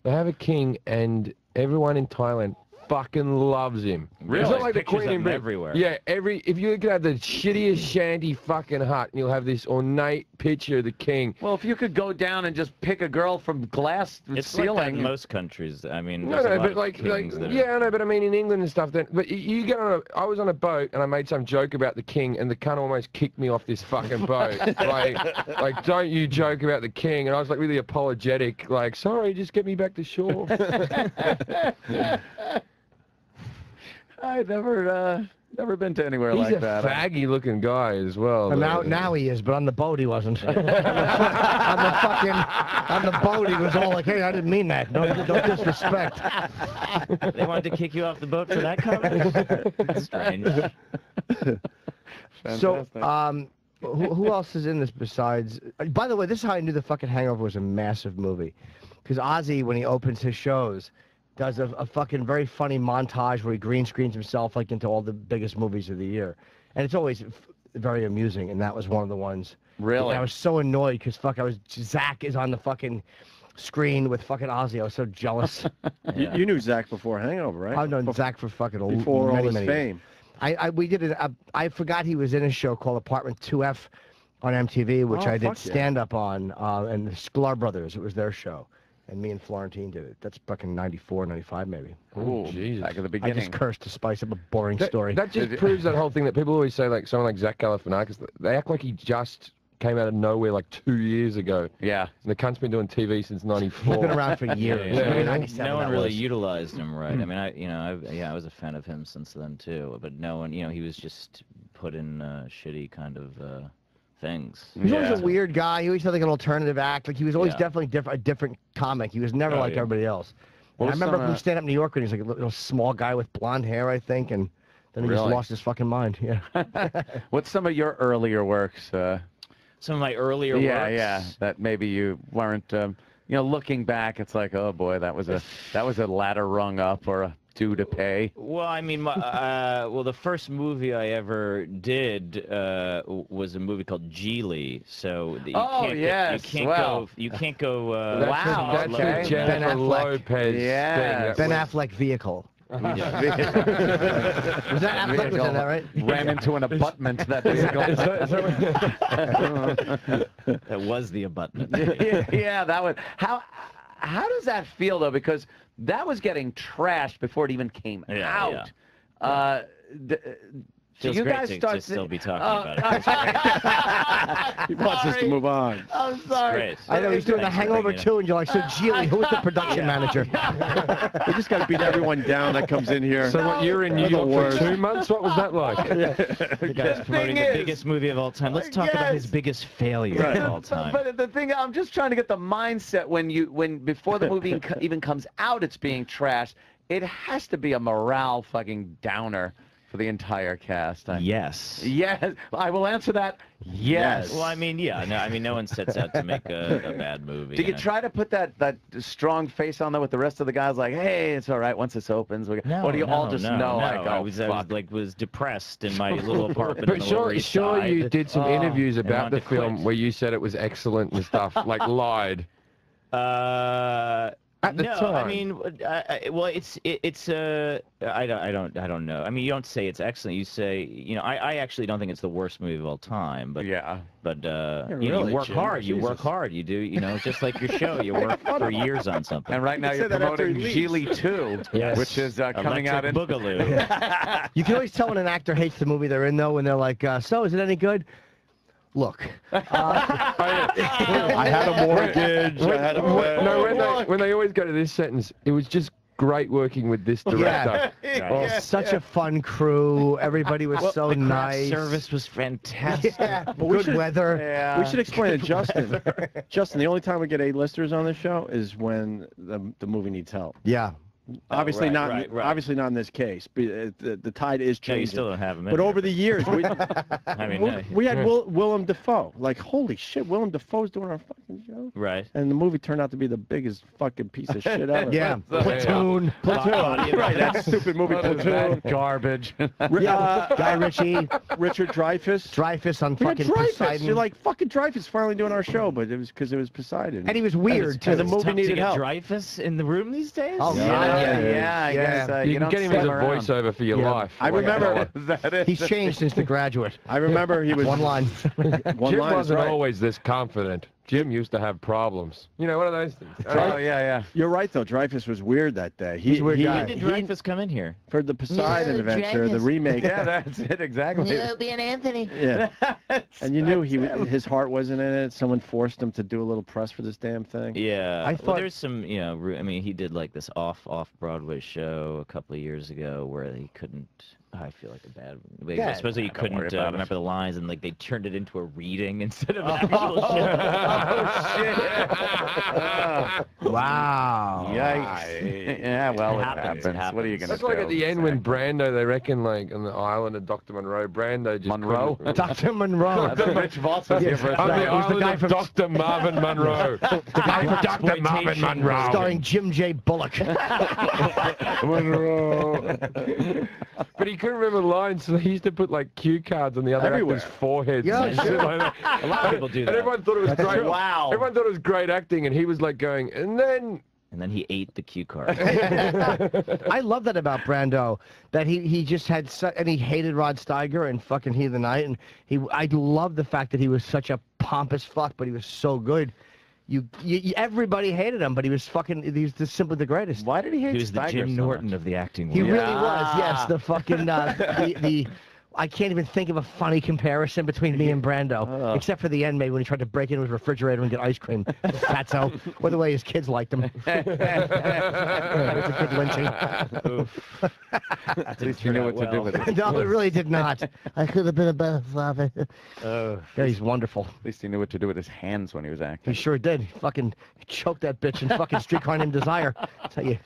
They have a king, and everyone in Thailand fucking loves him. Really? It's not like the Pictures Queen of in him Britain. everywhere. Yeah, if you could have the shittiest shanty fucking hut, and you'll have this ornate picture of the king. Well, if you could go down and just pick a girl from glass It's ceiling. like that in most countries. I mean, No, there's a lot but of like kings that are- yeah, I know, but I mean in England and stuff. Then, but you get on a. I was on a boat and I made some joke about the king, and the cunt almost kicked me off this fucking boat. like, don't you joke about the king? And I was like really apologetic, like, sorry, just get me back to shore. I've never been to anywhere He's like a that. faggy looking guy as well. And though. now he is, but on the boat he wasn't. on the boat he was all like, "Hey, I didn't mean that. No disrespect." They wanted to kick you off the boat for that comment? That's strange. So, who else is in this besides? By the way, this is how I knew the fucking Hangover was a massive movie, because Ozzy, when he opens his shows, does a fucking very funny montage where he green screens himself like into all the biggest movies of the year, and it's always very amusing. And that was one of the ones. Really? And I was so annoyed because Zach is on the fucking screen with fucking Ozzy. I was so jealous. You knew Zach before Hangover, right? I've known Zach for fucking before many, all his many fame. years. We did it. I forgot he was in a show called Apartment 2F on MTV, which I did fuck yeah. stand up on, and the Sklar Brothers. It was their show, and me and Florentine did it. That's fucking 94, 95 maybe. Oh, Jesus. Back at the I beginning. just cursed to spice up a boring story. That just proves that whole thing that people always say, like someone like Zach Galifianakis, they act like he just came out of nowhere like 2 years ago. Yeah. And the cunt's been doing TV since '94. He's been around for years. Yeah, I mean, yeah. 97 No one that really was. utilized him right. I mean, I was a fan of him since then too. But no one, he was just put in shitty kind of things. He was always a weird guy. He always had like an alternative act. Like he was always Yeah. definitely a different comic. He was never like everybody else. And I remember from Stand Up New York when he was like a little small guy with blonde hair, I think, and then he just Really? lost his fucking mind. Yeah. What's some of your earlier works? Some of my earlier works. Yeah, that maybe you weren't. Looking back, it's like, oh boy, that was a ladder rung up or a due to pay. Well, I mean, the first movie I ever did was a movie called Geely. So you can't go. That's a Jennifer Ben Affleck. Lopez thing. Ben Affleck vehicle. Was that Affleck was in that, right? Ran into an abutment that vehicle. That was the abutment. Yeah, that was. How does that feel though? Because that was getting trashed before it even came out. Yeah. So Feels you great guys to start still be talking about it. He wants us to move on. I'm sorry. Great. I know he's doing the Thanks for Hangover bringing it 2, and you're like, so Geely, who was the production manager? We just got to beat everyone down that comes in here. So what, you were in New York for 2 months? What was that like? The guy's promoting the biggest movie of all time. Let's talk about his biggest failure of all time. But the thing, I'm just trying to get the mindset when before the movie even comes out, it's being trashed. It has to be a morale fucking downer for the entire cast. Yes. Yes. I will answer that. Yes. Well, I mean, yeah. No, I mean, no one sets out to make a bad movie. Do you try to put that strong face on there with the rest of the guys, like, hey, it's all right once this opens? Or do you all just know, like, oh, I was depressed in my little apartment. But sure you did some interviews about the film where you said it was excellent and stuff, like lied. At the time. I mean, well, it's I don't know. I mean, you don't say it's excellent. You say, I actually don't think it's the worst movie of all time. But you work hard. You work hard. You do, just like your show. You work for years on something. And right now you're promoting Geely 2, which is coming out in Boogaloo. You can always tell when an actor hates the movie they're in, though, when they're like, so is it any good? Look, I had a mortgage. I had a when they always go to this sentence, it was just great working with this director. Yeah. Such a fun crew. Everybody was so the craft nice. service was fantastic. Yeah. Good weather. Yeah. We should explain to Justin. Justin, the only time we get A-listers on this show is when the movie needs help. Yeah. Obviously right, not. right. Obviously not in this case. But the tide is Yeah, you changing. still don't have him. But over the years, I mean, we had Willem Dafoe. Like, holy shit, Willem Dafoe's doing our fucking show. right. And the movie turned out to be the biggest fucking piece of shit ever. Yeah. Platoon. Platoon. Right, that stupid movie Platoon. Garbage. Guy Ritchie. Richard Dreyfuss. Dreyfuss on We had fucking Dreyfuss. Poseidon. You're like, fucking Dreyfuss finally doing our show, but it was because it was Poseidon. And he was weird, too. And the It's movie tough needed to get help. Dreyfuss in the room these days. Oh, Yeah, I guess You can don't get him as a sit around. voiceover for your life. I remember. Is that it? He's changed since The Graduate. I remember he was One line. One Jim line is wasn't right. always this confident. Jim used to have problems. You know, one of those things. Oh, yeah. You're right though. Dreyfuss was weird that day. He's a weird guy. When did Dreyfuss come in here? For the Poseidon adventure, the remake. Yeah, that's it, exactly. Opie and Anthony. Yeah. And you knew his heart wasn't in it. Someone forced him to do a little press for this damn thing. Yeah. I Well, thought- there's some, I mean, he did like this off-Broadway show a couple of years ago where he couldn't. I feel like a bad. Yeah, Supposedly he don't worry couldn't about it. remember the lines, and like they turned it into a reading instead of an actual show. Wow. Yikes. Yeah, well, it happens. It What are you going to That's do? like at the end when Brando, they reckon, like, on the island of Dr. Monroe, Brando just Monroe? couldn't- Dr. Monroe. That's Rich Voss was here for a On the second. was the island guy of from- Dr. Marvin Monroe. The guy from Dr. Marvin Monroe. starring Jim J. Bullock. Monroe. But he couldn't remember the lines, so he used to put, like, cue cards on the other Everywhere. actors' foreheads. Yeah, and shit sure. like that. A lot of people do And that. everyone thought it was great. Wow. Everyone thought it was great acting, and he was, like, going, and then... And then he ate the cue card. I love that about Brando, that he just had and he hated Rod Steiger and fucking He of the Night, and I love the fact that he was such a pompous fuck, but he was so good. Everybody hated him, but he was just simply the greatest. Why did he hate He was the Steiger Jim so Norton much? of the acting He world. really was, yes. The fucking I can't even think of a funny comparison between me and Brando, except for the end, maybe when he tried to break into his refrigerator and get ice cream. Fatso, or the way his kids liked him. It was a good lynching. At least you knew what to do with it. No, it really did not. I could have been a better father. Oh. Yeah, he's wonderful. At least he knew what to do with his hands when he was acting. He sure did. He fucking choked that bitch in fucking Streetcar Named Desire. Tell you.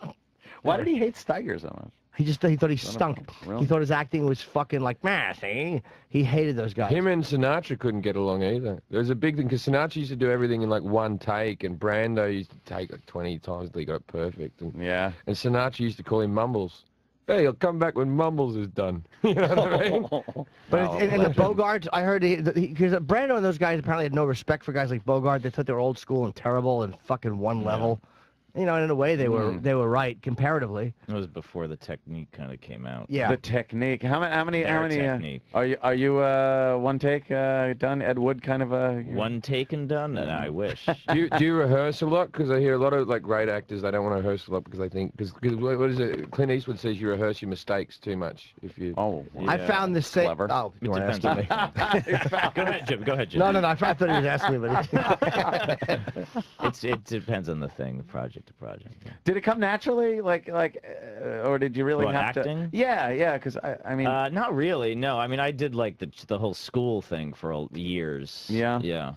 Why did he hate Steiger so much? He thought he stunk. Really? He thought his acting was fucking like, see? He hated those guys. Him and Sinatra couldn't get along either. There was a big thing, because Sinatra used to do everything in, like, one take, and Brando used to take, like, 20 times until he got it perfect. And Sinatra used to call him Mumbles. Hey, he'll come back when Mumbles is done. You know what I mean? But and the Bogart, I heard because Brando and those guys apparently had no respect for guys like Bogart. They thought they were old school and terrible and fucking one level. You know, and in a way they were right comparatively. It was before the technique kind of came out. Yeah. The technique. How many? Technique. Are you one take done? Ed Wood kind of a One take and done? No, I wish. do you rehearse a lot? Because I hear a lot of, like, great actors, they don't want to rehearse a lot because they think, because what is it? Clint Eastwood says you rehearse your mistakes too much. If you. Oh. I found the same. Clever. Oh, you weren't Depends asking on me. Go ahead, Jim. Go ahead, Jim. No, I thought he was asking me, but It depends on the thing, the project to project. Yeah. Did it come naturally, or did you really What, have acting? to? Yeah, because I mean. Not really. No, I mean I did like the whole school thing for years. Yeah? Yeah.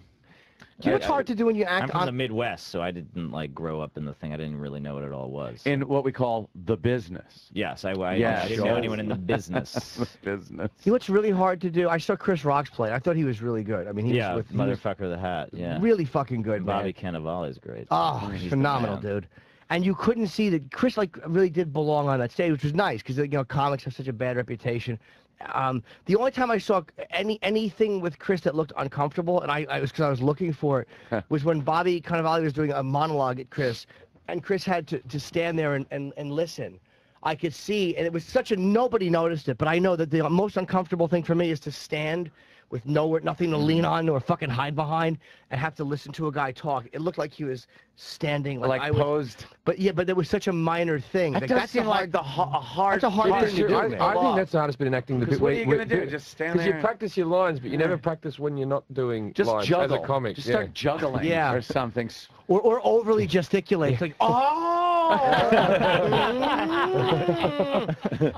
you know what's hard to do when you I'm act from on the Midwest, so I didn't like grow up in the thing. I didn't really know what it all was. in what we call the business. Yes, I Yeah, didn't know anyone in the business. The business. You know what's really hard to do? I saw Chris Rock's play. I thought he was really good. I mean, he was motherfucker the hat. Yeah. really fucking good, Bobby man. Cannavale's great. Oh, He's the phenomenal, man. dude. And you couldn't see that Chris really did belong on that stage, which was nice because comics have such a bad reputation. The only time I saw anything with Chris that looked uncomfortable, and I was because I was looking for it, was when Bobby Cannavale was doing a monologue at Chris, and Chris had to stand there and listen. I could see, and it was such a nobody noticed it, but I know that the most uncomfortable thing for me is to stand with nothing to lean on or fucking hide behind and have to listen to a guy talk. It looked like he was standing like I posed. But yeah, but there was such a minor thing. That does seem like a hard. That's a hard thing to do, man. I think that's the hardest bit in acting. What are you gonna do? Just stand there? Because you practice your lines, but you never practice when you're not doing Just lines juggle. as a comic. Just start juggling Yeah. or something. Or overly gesticulate. It's like, oh!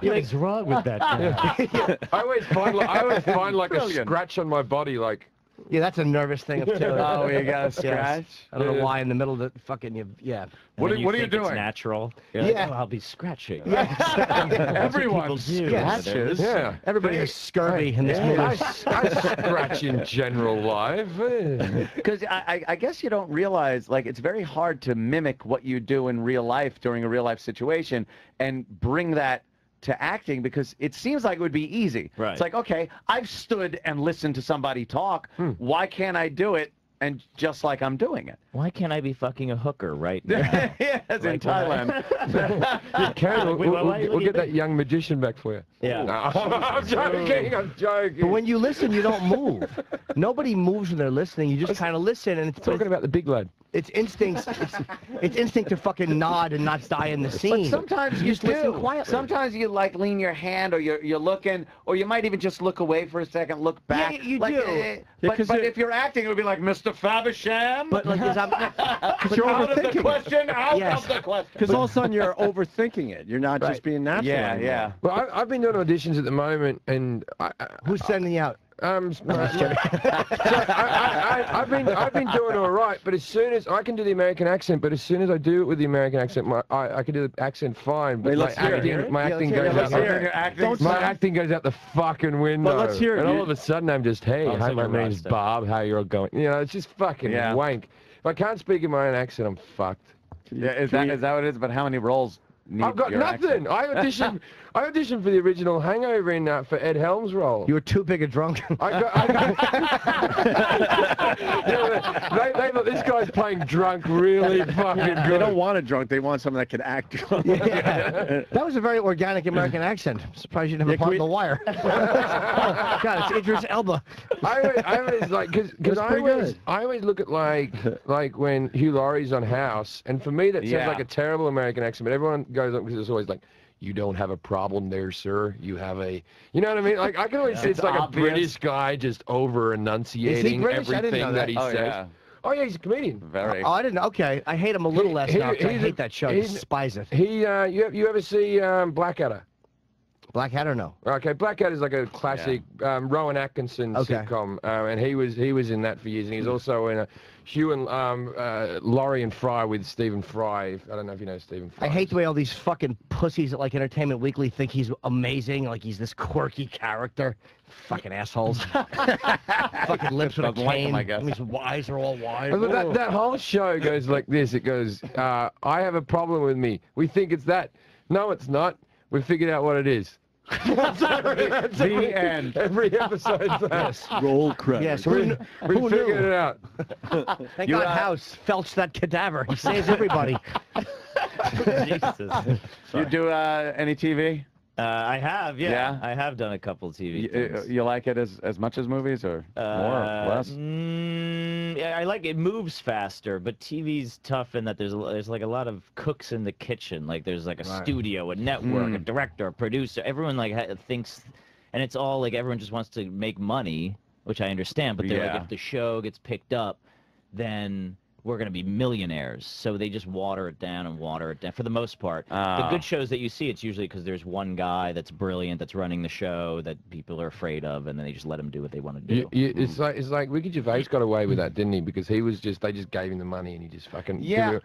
What's wrong with that guy? I always find like a scratch on my body, like. Yeah, that's a nervous thing too. Oh, you got a scratch? Yes. I don't know why in the middle of the fucking yeah. What are you It's doing? natural. Yeah. Like, oh, I'll be scratching. Everyone scratches. Yeah. Everybody has scurvy in this movie. I scratch in general life. Because I guess you don't realize, like, it's very hard to mimic what you do in real life during a real life situation and bring that to acting, because it seems like it would be easy. Right. It's like, okay, I've stood and listened to somebody talk. Why can't I do it and just like I'm doing it? Why can't I be fucking a hooker right now? Yes, in Thailand. You can. We'll get that young magician back for you. Yeah. No, I'm joking. I'm joking. But when you listen, you don't move. Nobody moves when they're listening. You just kind of listen, and it's talking about the big lad. It's instincts. It's instinct to fucking nod and not die in the scene. But sometimes you just listen do. quietly. Sometimes you like lean your hand, or you're looking, or you might even just look away for a second, look back. Yeah, you like, do. But if you're acting, it would be like Mr. Faversham. But like, Because you're out of the overthinking question, out Yes. of the question. Because all of a sudden you're overthinking it. You're not just being natural. Yeah, anymore. yeah. Well, I've been doing auditions at the moment, and Who's sending you out? I've been doing all right, but as soon as I can do the American accent, but as soon as I do it with the American accent, I can do the accent fine. But Wait, let's hear it. my acting goes out. My acting goes out the fucking window. But let's hear it. And all of a sudden, I'm just, hey, hi, my name's Bob. How you're going? You know, it's just fucking wank. If I can't speak in my own accent, I'm fucked. Yeah, is that what it is? But how many roles need I've got your nothing. accent? I auditioned for the original Hangover for Ed Helms' role. You were too big a drunk. They thought this guy's playing drunk really fucking good. They don't want a drunk. They want someone that can act drunk. Yeah. That was a very organic American accent. I'm surprised you never part The Wire. God, it's Idris Elba. I always like because I always look at like when Hugh Laurie's on House, and for me that sounds like a terrible American accent, but everyone goes up because it's always like, you don't have a problem there, sir. You have a, you know what I mean? Like I can always see it's like obvious. A British guy just over enunciating everything that he says. Yeah. Oh yeah, he's a comedian. Very. Oh, I didn't know. Okay, I hate him a little less now. I hate that show. I despise it. You ever see Blackadder? Blackadder, no. Okay, Blackadder is like a classic Rowan Atkinson sitcom, and he was in that for years, and he's also in a Hugh and Laurie and Fry with Stephen Fry. I don't know if you know Stephen Fry. I hate the way all these fucking pussies at like Entertainment Weekly think he's amazing, like he's this quirky character. Fucking assholes. Fucking lips with a cane. I guess. His eyes are all wide. That whole show goes like this. It goes, I have a problem with me. We think it's that. No, it's not. We figured out what it is. The end. Every episode's that. Roll credits. Yes, we figured it out. Thank God House felched that cadaver. He saves everybody. Jesus. You do any TV? I have, yeah. I have done a couple TV things. You like it as much as movies, or more or less? Yeah, I like it. Moves faster, but TV's tough in that there's like a lot of cooks in the kitchen. Like there's like a studio, a network, a director, a producer. Everyone like thinks, and it's all like everyone just wants to make money, which I understand. But they're like, if the show gets picked up, then we're going to be millionaires. So they just water it down and water it down for the most part. The good shows that you see, it's usually because there's one guy that's brilliant that's running the show that people are afraid of, and then they just let him do what they want to do. It's like Ricky Gervais got away with that, didn't he? Because they just gave him the money and he just fucking... Yeah.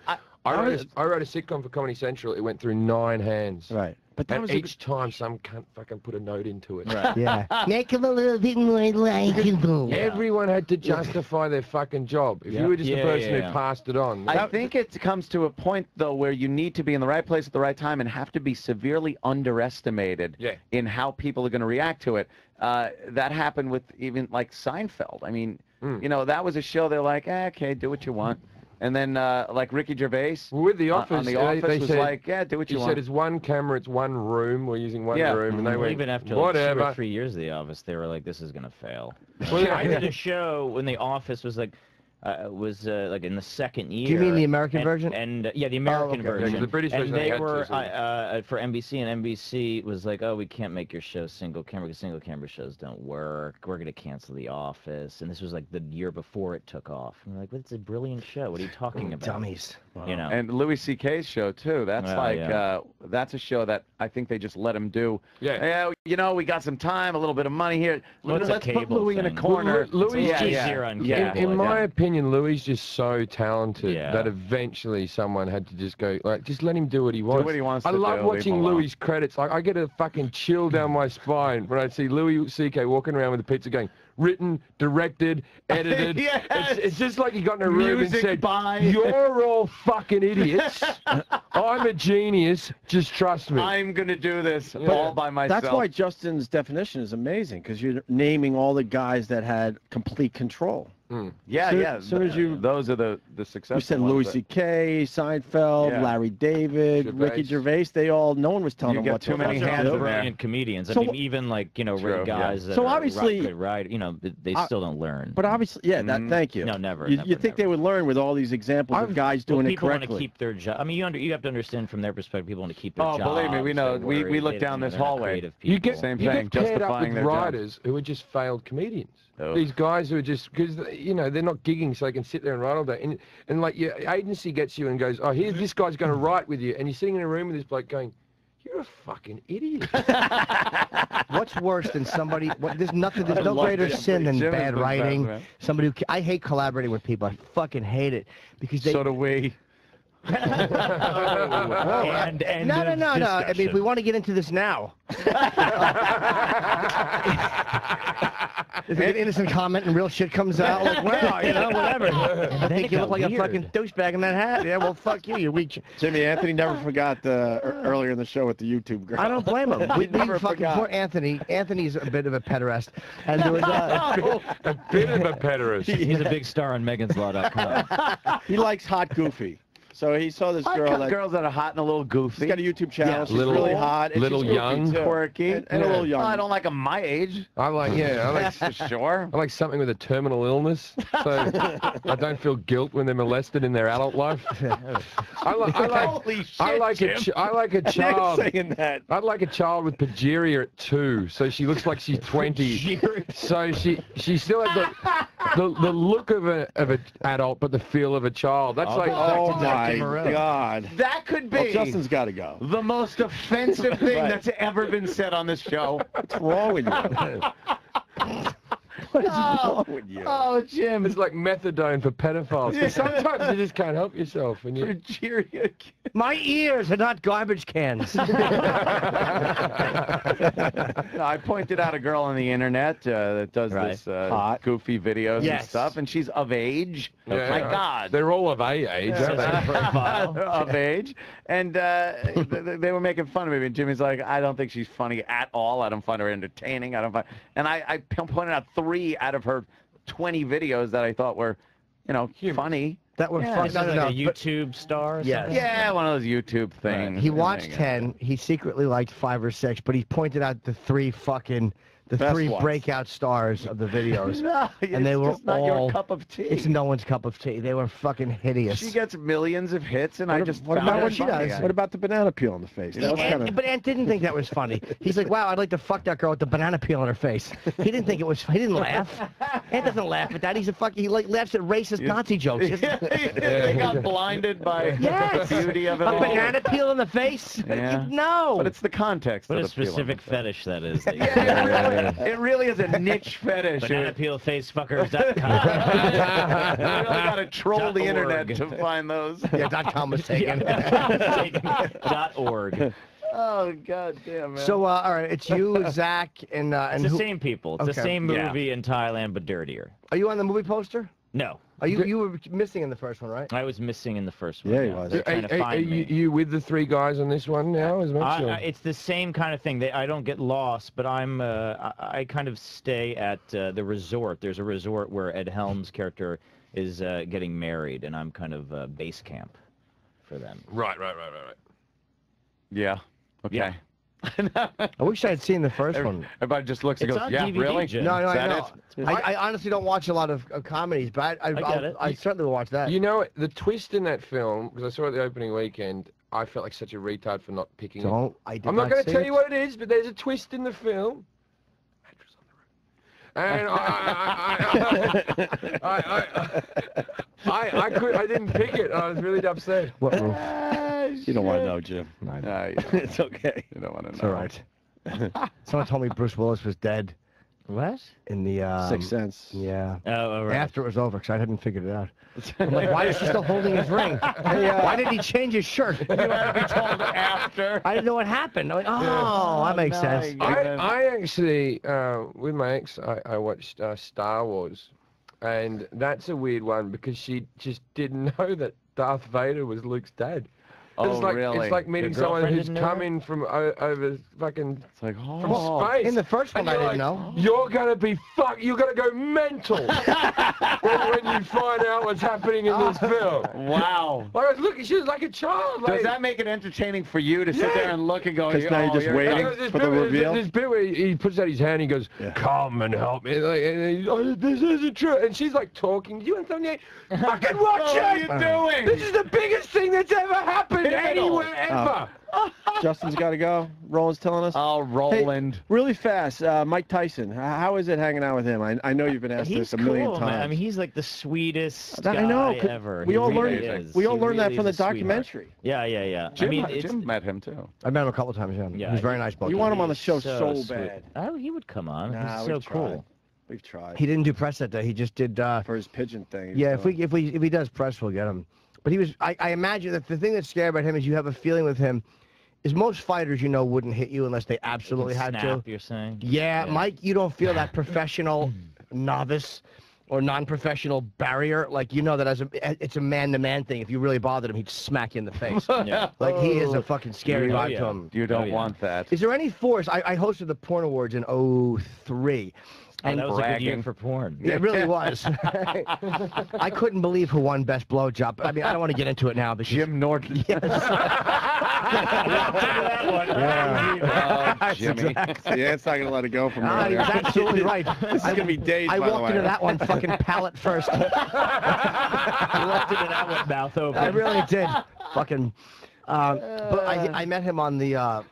I wrote a sitcom for Comedy Central. It went through 9 hands. Right. But that and was each time some cunt fucking put a note into it. Right. Yeah. Make him a little bit more likable. Everyone had to justify their fucking job. If you were just the person who passed it on. I think it comes to a point, though, where you need to be in the right place at the right time and have to be severely underestimated in how people are going to react to it. That happened with even, like, Seinfeld. I mean, you know, that was a show they're like, okay, do what you want. And then, like, Ricky Gervais with The Office, on The Office was said, like, yeah, do what you want. He said it's one camera, it's one room, we're using one room. And they went, even after whatever. 2 or 3 years of The Office, they were like, this is going to fail. I did a show when The Office was like, was like in the second year. Do you mean the American version? And yeah, the American version. Yeah, the British and version they had were to, for NBC, and NBC was like, "Oh, we can't make your show single camera because single camera shows don't work. We're going to cancel The Office." And this was like the year before it took off. And we're like, "Well, it's a brilliant show. What are you talking about?" Dummies. You know. And Louis C.K.'s show too. That's that's a show that I think they just let him do. Yeah. You know, we got some time, a little bit of money here. Well, it's a Let's put cable Louis in a thing. corner. Louis, in my opinion, Louis is just so talented Yeah. that eventually someone had to just go, like, just let him do what he wants. Do what he wants I to love do, watching leave him alone. Louis' credits. Like, I get a fucking chill down my spine when I see Louis C.K. walking around with a pizza going, written, directed, edited. Yes. It's just like he got in a room and said, "You're all fucking idiots. I'm a genius. Just trust me. I'm going to do this all by myself." That's why Justin's definition is amazing, because you're naming all the guys that had complete control. Yeah, As soon as you, those are the successful you said ones Louis that- C.K., Seinfeld, Yeah. Larry David, Ricky Gervais. They all, no one was telling You them get what too to many fucking hands do. in there. Brilliant comedians. So I mean, even like True, Ray guys that So are obviously- good writer, they still don't learn. But obviously, yeah, thank you. No, never. You, never, you think they would learn with all these examples of guys doing it people want to correctly? keep their job. I mean, you have to understand from their perspective, people want to keep their Oh, jobs. believe me, we know. they're We worried, look they- down this they're not hallway. creative You people. get, Same you thing, get paired up justifying with their jobs. writers who are just failed comedians. Oh. These guys who are just, because, you know, they're not gigging so they can sit there and write all day. And like, your agency gets you and goes, "Oh, here, this guy's going to write with you." And you're sitting in a room with this bloke going, "You're a fucking idiot." What's worse than somebody? There's nothing. There's I no love greater Jim. sin than Jim is bad the best, writing. man. Somebody who I hate collaborating with people. I fucking hate it because they. So do we. And No. I mean, if we want to get into this now. If an innocent comment and real shit comes out, like, well, you know, whatever. I think you look like a fucking douchebag in that hat. Yeah, well, fuck you. You're weak. Jimmy, Anthony never forgot earlier in the show with the YouTube girl. I don't blame him. We never fucking forgot. poor Anthony. Anthony's a bit of a pederast, and there was A bit of a pederast. He's a big star on meganslaw.com. He likes hot goofy. So he saw this girl that girls that are hot and a little goofy. she's got a YouTube channel. Yeah. She's Little- really hot. And little she's goofy, young. too. Quirky. And a little young. Well, I don't like them my age. I like, I like, For sure. I like something with a terminal illness, so I don't feel guilt when they're molested in their adult life. Holy shit, I like a child. saying that. I'd like a child with progeria at 2, so she looks like she's 20. So she still has the look of an adult, but the feel of a child. That's like Oh my God. That could be Well, Justin's got to go. the most offensive thing that's ever been said on this show. What's wrong with you? What is wrong with you? Oh, Jim. It's like methadone for pedophiles. 'Cause sometimes you just can't help yourself when you. Progeria. my ears are not garbage cans. No, I pointed out a girl on the internet that does this Hot. goofy videos and Yes. stuff, and she's of age. Yeah, My God. They're all of age. Of age, and they were making fun of me. And Jimmy's like, "I don't think she's funny at all. I don't find her entertaining. I don't find." And I pointed out 3 out of her 20 videos that I thought were, funny. That were Yeah, fun. this No, is no, like no. a but YouTube star. Or Yeah. something? Yeah, one of those YouTube things. He watched 10. He secretly liked 5 or 6, but he pointed out the 3 Best 3 ones. breakout stars of the videos. No, and they were just not all. your cup of tea. It's no one's cup of tea. They were fucking hideous. She gets millions of hits, and I just What found about her what she funny. does? What about the banana peel on the face? That was kind of. But Ant didn't think that was funny. He's like, wow, I'd like to fuck that girl with the banana peel on her face. He didn't think it was. He didn't laugh. Ant doesn't laugh at that. He's a fucking. He laughs at racist Nazi jokes. They got blinded by Yes. the beauty of it A all. banana peel in the face? Yeah. No. But it's the context What of a the peel on specific the face. fetish that is. That you It really is a niche fetish. Banana peel face fuckers.com. You really got to troll the internet .org. to find those. Yeah, .com was taken. .org. Oh, God damn, man. So, all right, it's you, Zach, and It's the same people. It's the Okay. same Yeah. movie in Thailand, but dirtier. Are you on the movie poster? No, Are you were missing in the first one, right? I was missing in the first one. Yeah, he was. They're trying to find me. you with the 3 guys on this one now as much? or- It's the same kind of thing. I don't get lost, but I kind of stay at the resort. There's a resort where Ed Helms' character is getting married, and I'm kind of base camp for them. Right. Yeah. Okay. Yeah. I wish I had seen the first one. Everybody just looks and It's goes, on yeah, DVD, really? Jim. No, I Is that know. it? I honestly don't watch a lot of comedies, but I certainly will watch that. You know, the twist in that film, because I saw it the opening weekend, I felt like such a retard for not picking it. I'm not going to tell you what it is, but there's a twist in the film. And I didn't pick it. I was really upset. What roof? You don't want to know, Jim. It's okay. You don't want to know. It's all right. Someone told me Bruce Willis was dead. What? In the Sixth Sense. Yeah. Oh, right. After it was over, because I hadn't figured it out. I'm like, why is he still holding his ring? Why did he change his shirt? You had to be told after. I didn't know what happened. I'm like, oh, that makes sense. I actually, with my ex, I watched Star Wars, and that's a weird one because she just didn't know that Darth Vader was Luke's dad. Oh, really? It's like meeting someone who's come in from over fucking from space. In the first one, I didn't know. You're gonna be you're gonna go mental when you find out what's happening in this film. Wow. Like I was looking, she was like a child. Does that make it entertaining for you to sit there and look and go? Because now you're just waiting for the reveal. This bit where he puts out his hand, he goes, "Come and help me." Like, and he's, oh, this isn't true. And she's like talking. You and Tony, fucking watch it. What are you doing? This is the biggest thing that's ever happened anywhere ever. Justin's got to go. Roland's telling us. Oh, Roland. Hey, really fast, Mike Tyson. How is it hanging out with him? I know you've been asked this a million times. Man. I mean, he's like the sweetest I know, guy ever. We all really learned. is. We all He learned that really from the is a sweetheart. documentary. Yeah. Jim met him too. I met him a couple of times. Yeah, he's very nice. You want him on the show so so sweet. bad. Oh, he would come on. Nah, He's so we've cool. tried. We've tried. He didn't do press that day. He just did. For his pigeon thing. Yeah, if he does press, we'll get him. But he was. I imagine that the thing that's scary about him is you have a feeling with him. Is most fighters, wouldn't hit you unless they absolutely had to. You're saying? Yeah, Mike, you don't feel that professional novice or non-professional barrier. Like, that it's a man-to-man thing. If you really bothered him, he'd smack you in the face. Like, he is a fucking scary vibe to him. You don't want that. Is there any force? I hosted the Porn Awards in 2003. And that was a good year for porn. It really was. I couldn't believe who won Best Blowjob. I mean, I don't want to get into it now. Because Jim Norton. Yes. Jimmy. Yeah, it's not going to let it go from He's there. absolutely right. This is going to be days, I by the walked way. into that one fucking pallet first. You walked into that with mouth open. I really did. Fucking. But I met him on the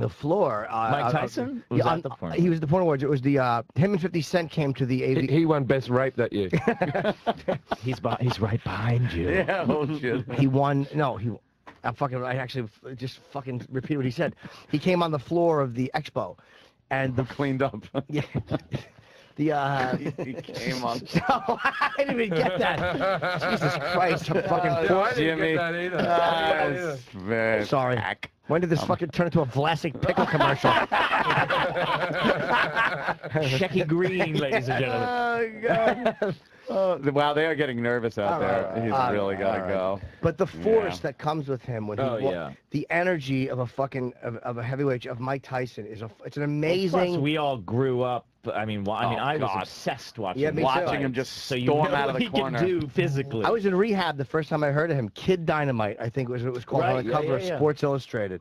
floor. Mike Tyson? Was at the porn? He was the Porn Awards. It was the him and 50 Cent came to the AV. He won Best Rape that year. He's right behind you. Yeah, oh shit. He won. No, I actually just fucking repeat what he said. He came on the floor of the expo, and cleaned up. Yeah. He came on. No, I didn't even get that. Jesus Christ, I'm fucking poor I didn't Jimmy. get that either. Sorry. When did this fucking turn into a Vlasic pickle commercial? Shecky Green, ladies and gentlemen. Oh, God. Wow, they are getting nervous out there. He's really got to go. But the force that comes with him when yeah. The energy of a fucking of a heavyweight of Mike Tyson it's an amazing. Plus, we all grew up. I mean, I was obsessed watching him just storm out of the corner. He can do physically. I was in rehab the first time I heard of him. Kid Dynamite, I think was what it was called, on the cover of Sports Illustrated.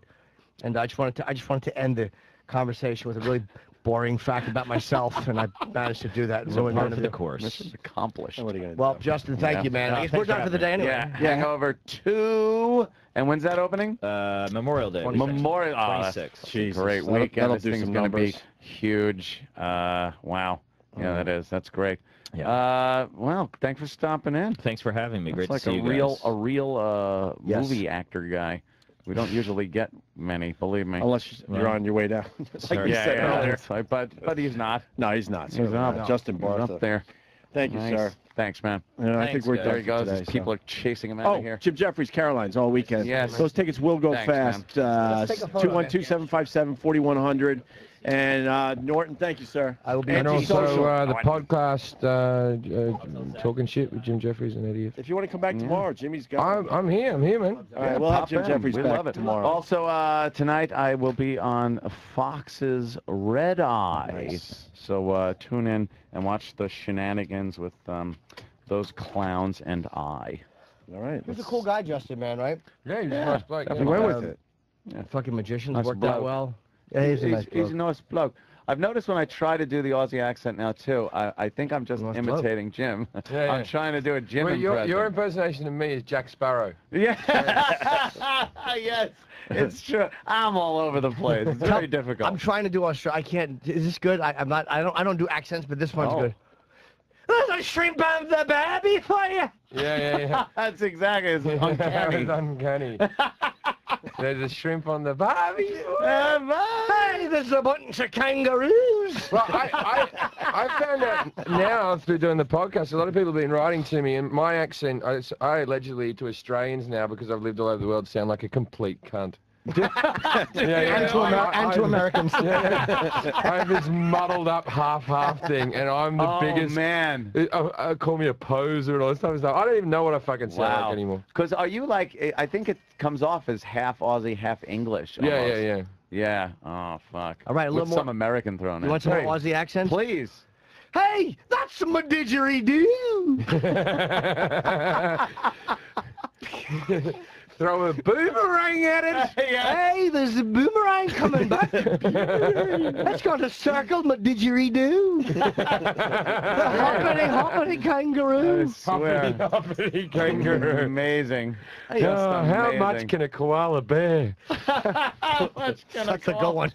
And I just wanted to end the conversation with a really boring fact about myself, and I managed to do that. So part of the course. Mission accomplished. What are you gonna Well, do? Justin, thank you, man. I guess we're done for the day anyway. Yeah, Hangover 2. And when's that opening? Memorial Day. Memorial. 26. Jeez, great That'll weekend. This do thing's some going to be numbers. huge. Wow. Yeah, that is. That's great. Yeah. Well, thanks for stopping in. Thanks for having me. Great It's to like see you guys. a real movie actor guy. We don't usually get many, believe me. Unless you're on your way down. Like we said earlier. Right. But he's not. No, he's not. He's up. Justin He's Bartha. up there. Thank you, Nice. sir. Thanks, man. I think we're guys. done There he goes. today, These people are chasing him out Oh, of here. Jim Jefferies, Caroline's all weekend. Yes. Those tickets will go Thanks, fast. Let's take a photo, man. 212-757-4100. And Norton, thank you, sir. I will be And anti-social. also the podcast, Talking Shit with Jim Jefferies and Eddie. If you want to come back tomorrow, Jimmy's got I'm here, man. All right, we'll have Jim Jeffries we back love it. tomorrow. Also, tonight I will be on Fox's Red Eye. Nice. So tune in and watch the shenanigans with those clowns and I. All right. He's a cool guy, Justin, man, right? Yeah, he's a nice bloke. Definitely went with it. Fucking magicians Nice worked out bloke. well. Yeah, he's a nice He's a bloke. nice bloke. I've noticed when I try to do the Aussie accent now too, I think I'm just Nice imitating Jim. Yeah, I'm yeah. trying to do a Jim Well, impression. your impersonation of me is Jack Sparrow. Yeah. Yes, it's true. I'm all over the place. It's very difficult. I'm trying to do Australia. I can't. Is this good? I'm not. I don't do accents, but this one's good. There's a shrimp on the baby for you. Yeah. That's exactly. It's uncanny. It's uncanny. There's a shrimp on the barbie. Hey, there's a bunch of kangaroos. Well, I found out now through doing the podcast, a lot of people have been writing to me, and my accent, I allegedly to Australians now, because I've lived all over the world, sound like a complete cunt. And to Americans. I have this muddled up half thing, and I'm the biggest. Oh man! Call me a poser and all this type of stuff. I don't even know what I fucking sound like anymore. Because are you like? I think it comes off as half Aussie, half English. Yeah. Yeah. Oh fuck. All right, a little With more. some American thrown in. You want some more Aussie accents? Please. Hey, that's my didgeridoo. Throw a boomerang at it. Hey, there's a boomerang coming back. That's going to circle my didgeridoo. The hoppity kangaroo. I swear. Hoppity kangaroo. Amazing. How much can a koala bear? How much can That's a good one.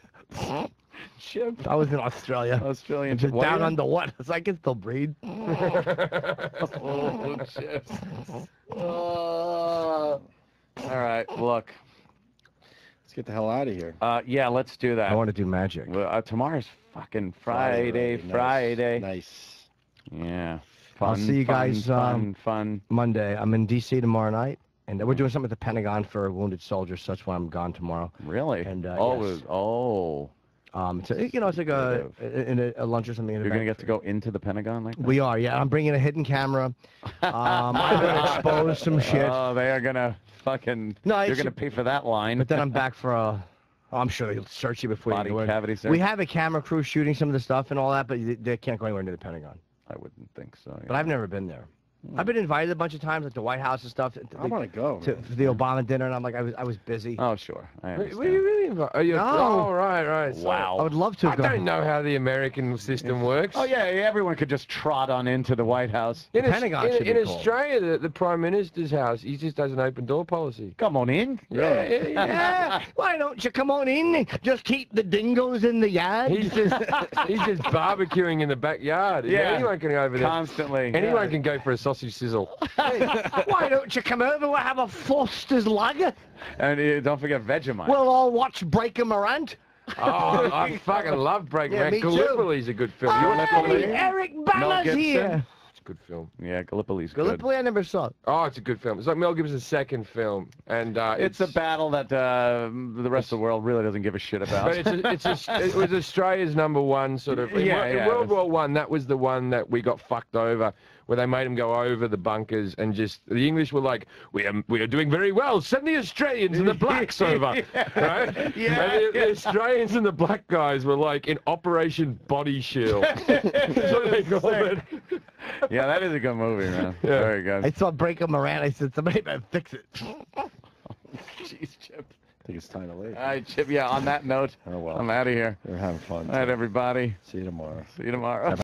I was in Australia. Australian. Just down under what? It's like it's still breed. Oh, shit. All right, look. Let's get the hell out of here. Yeah, let's do that. I want to do magic. Well, tomorrow's fucking Friday. Nice. Yeah. I'll Fun, see you guys fun. Monday. I'm in D.C. tomorrow night, and we're doing something at the Pentagon for wounded soldiers, so that's why I'm gone tomorrow. Really? And It's it's like a lunch or something. You're gonna get to go into the Pentagon like that? We are, yeah. I'm bringing a hidden camera. I'm gonna expose some shit. Oh, they are gonna fucking. No, you're gonna pay for that line. But then I'm back for a. I'm sure they'll search you before Body you go in. cavity search. We have a camera crew shooting some of the stuff and all that, but they can't go anywhere near the Pentagon. I wouldn't think so. But I've never been there. I've been invited a bunch of times, like the White House and stuff. I want to go. To the Obama dinner, and I'm like, I was busy. Oh, sure. I understand. Were you really involved? Oh, No. right. Wow. I would love to. I don't know how the American system works. Oh yeah, everyone could just trot on into the White House. In, Pentagon should be in cool. Australia, the Prime Minister's house, he just has an open door policy. Come on in. Yeah. Why don't you come on in? Just keep the dingoes in the yard. He's just barbecuing in the backyard. Yeah. Anyone can go over there. Constantly. Anyone can go for a sausage sizzle. Why don't you come over? We'll have a Foster's lager. And don't forget Vegemite. We'll all watch Breaker Morant. Oh, I fucking love Breaking Yeah, Bad. me too. Gallipoli's a good film. Hey, Eric Bana's Gibson. here. It's a good film. Yeah, Gallipoli's good. Gallipoli, I never saw. Oh, it's a good film. It's like Mel Gibson's second film, and It's a battle that the rest of the world really doesn't give a shit about. But it was Australia's #1 sort of. In World War One, that was the one that we got fucked over, where they made them go over the bunkers and just the English were like, we are doing very well. Send the Australians and the blacks over, right? Yeah. And the Australians and the black guys were like in Operation Body Shield. That's what they called it. Yeah, that is a good movie, man. Yeah. Very good. I saw Breaker Morant. I said, somebody better fix it. Jeez, Chip. I think it's time to leave. All right, Chip. Yeah, on that note, Oh, well. I'm out of here. We're having fun. All right, everybody. See you tomorrow. See you tomorrow.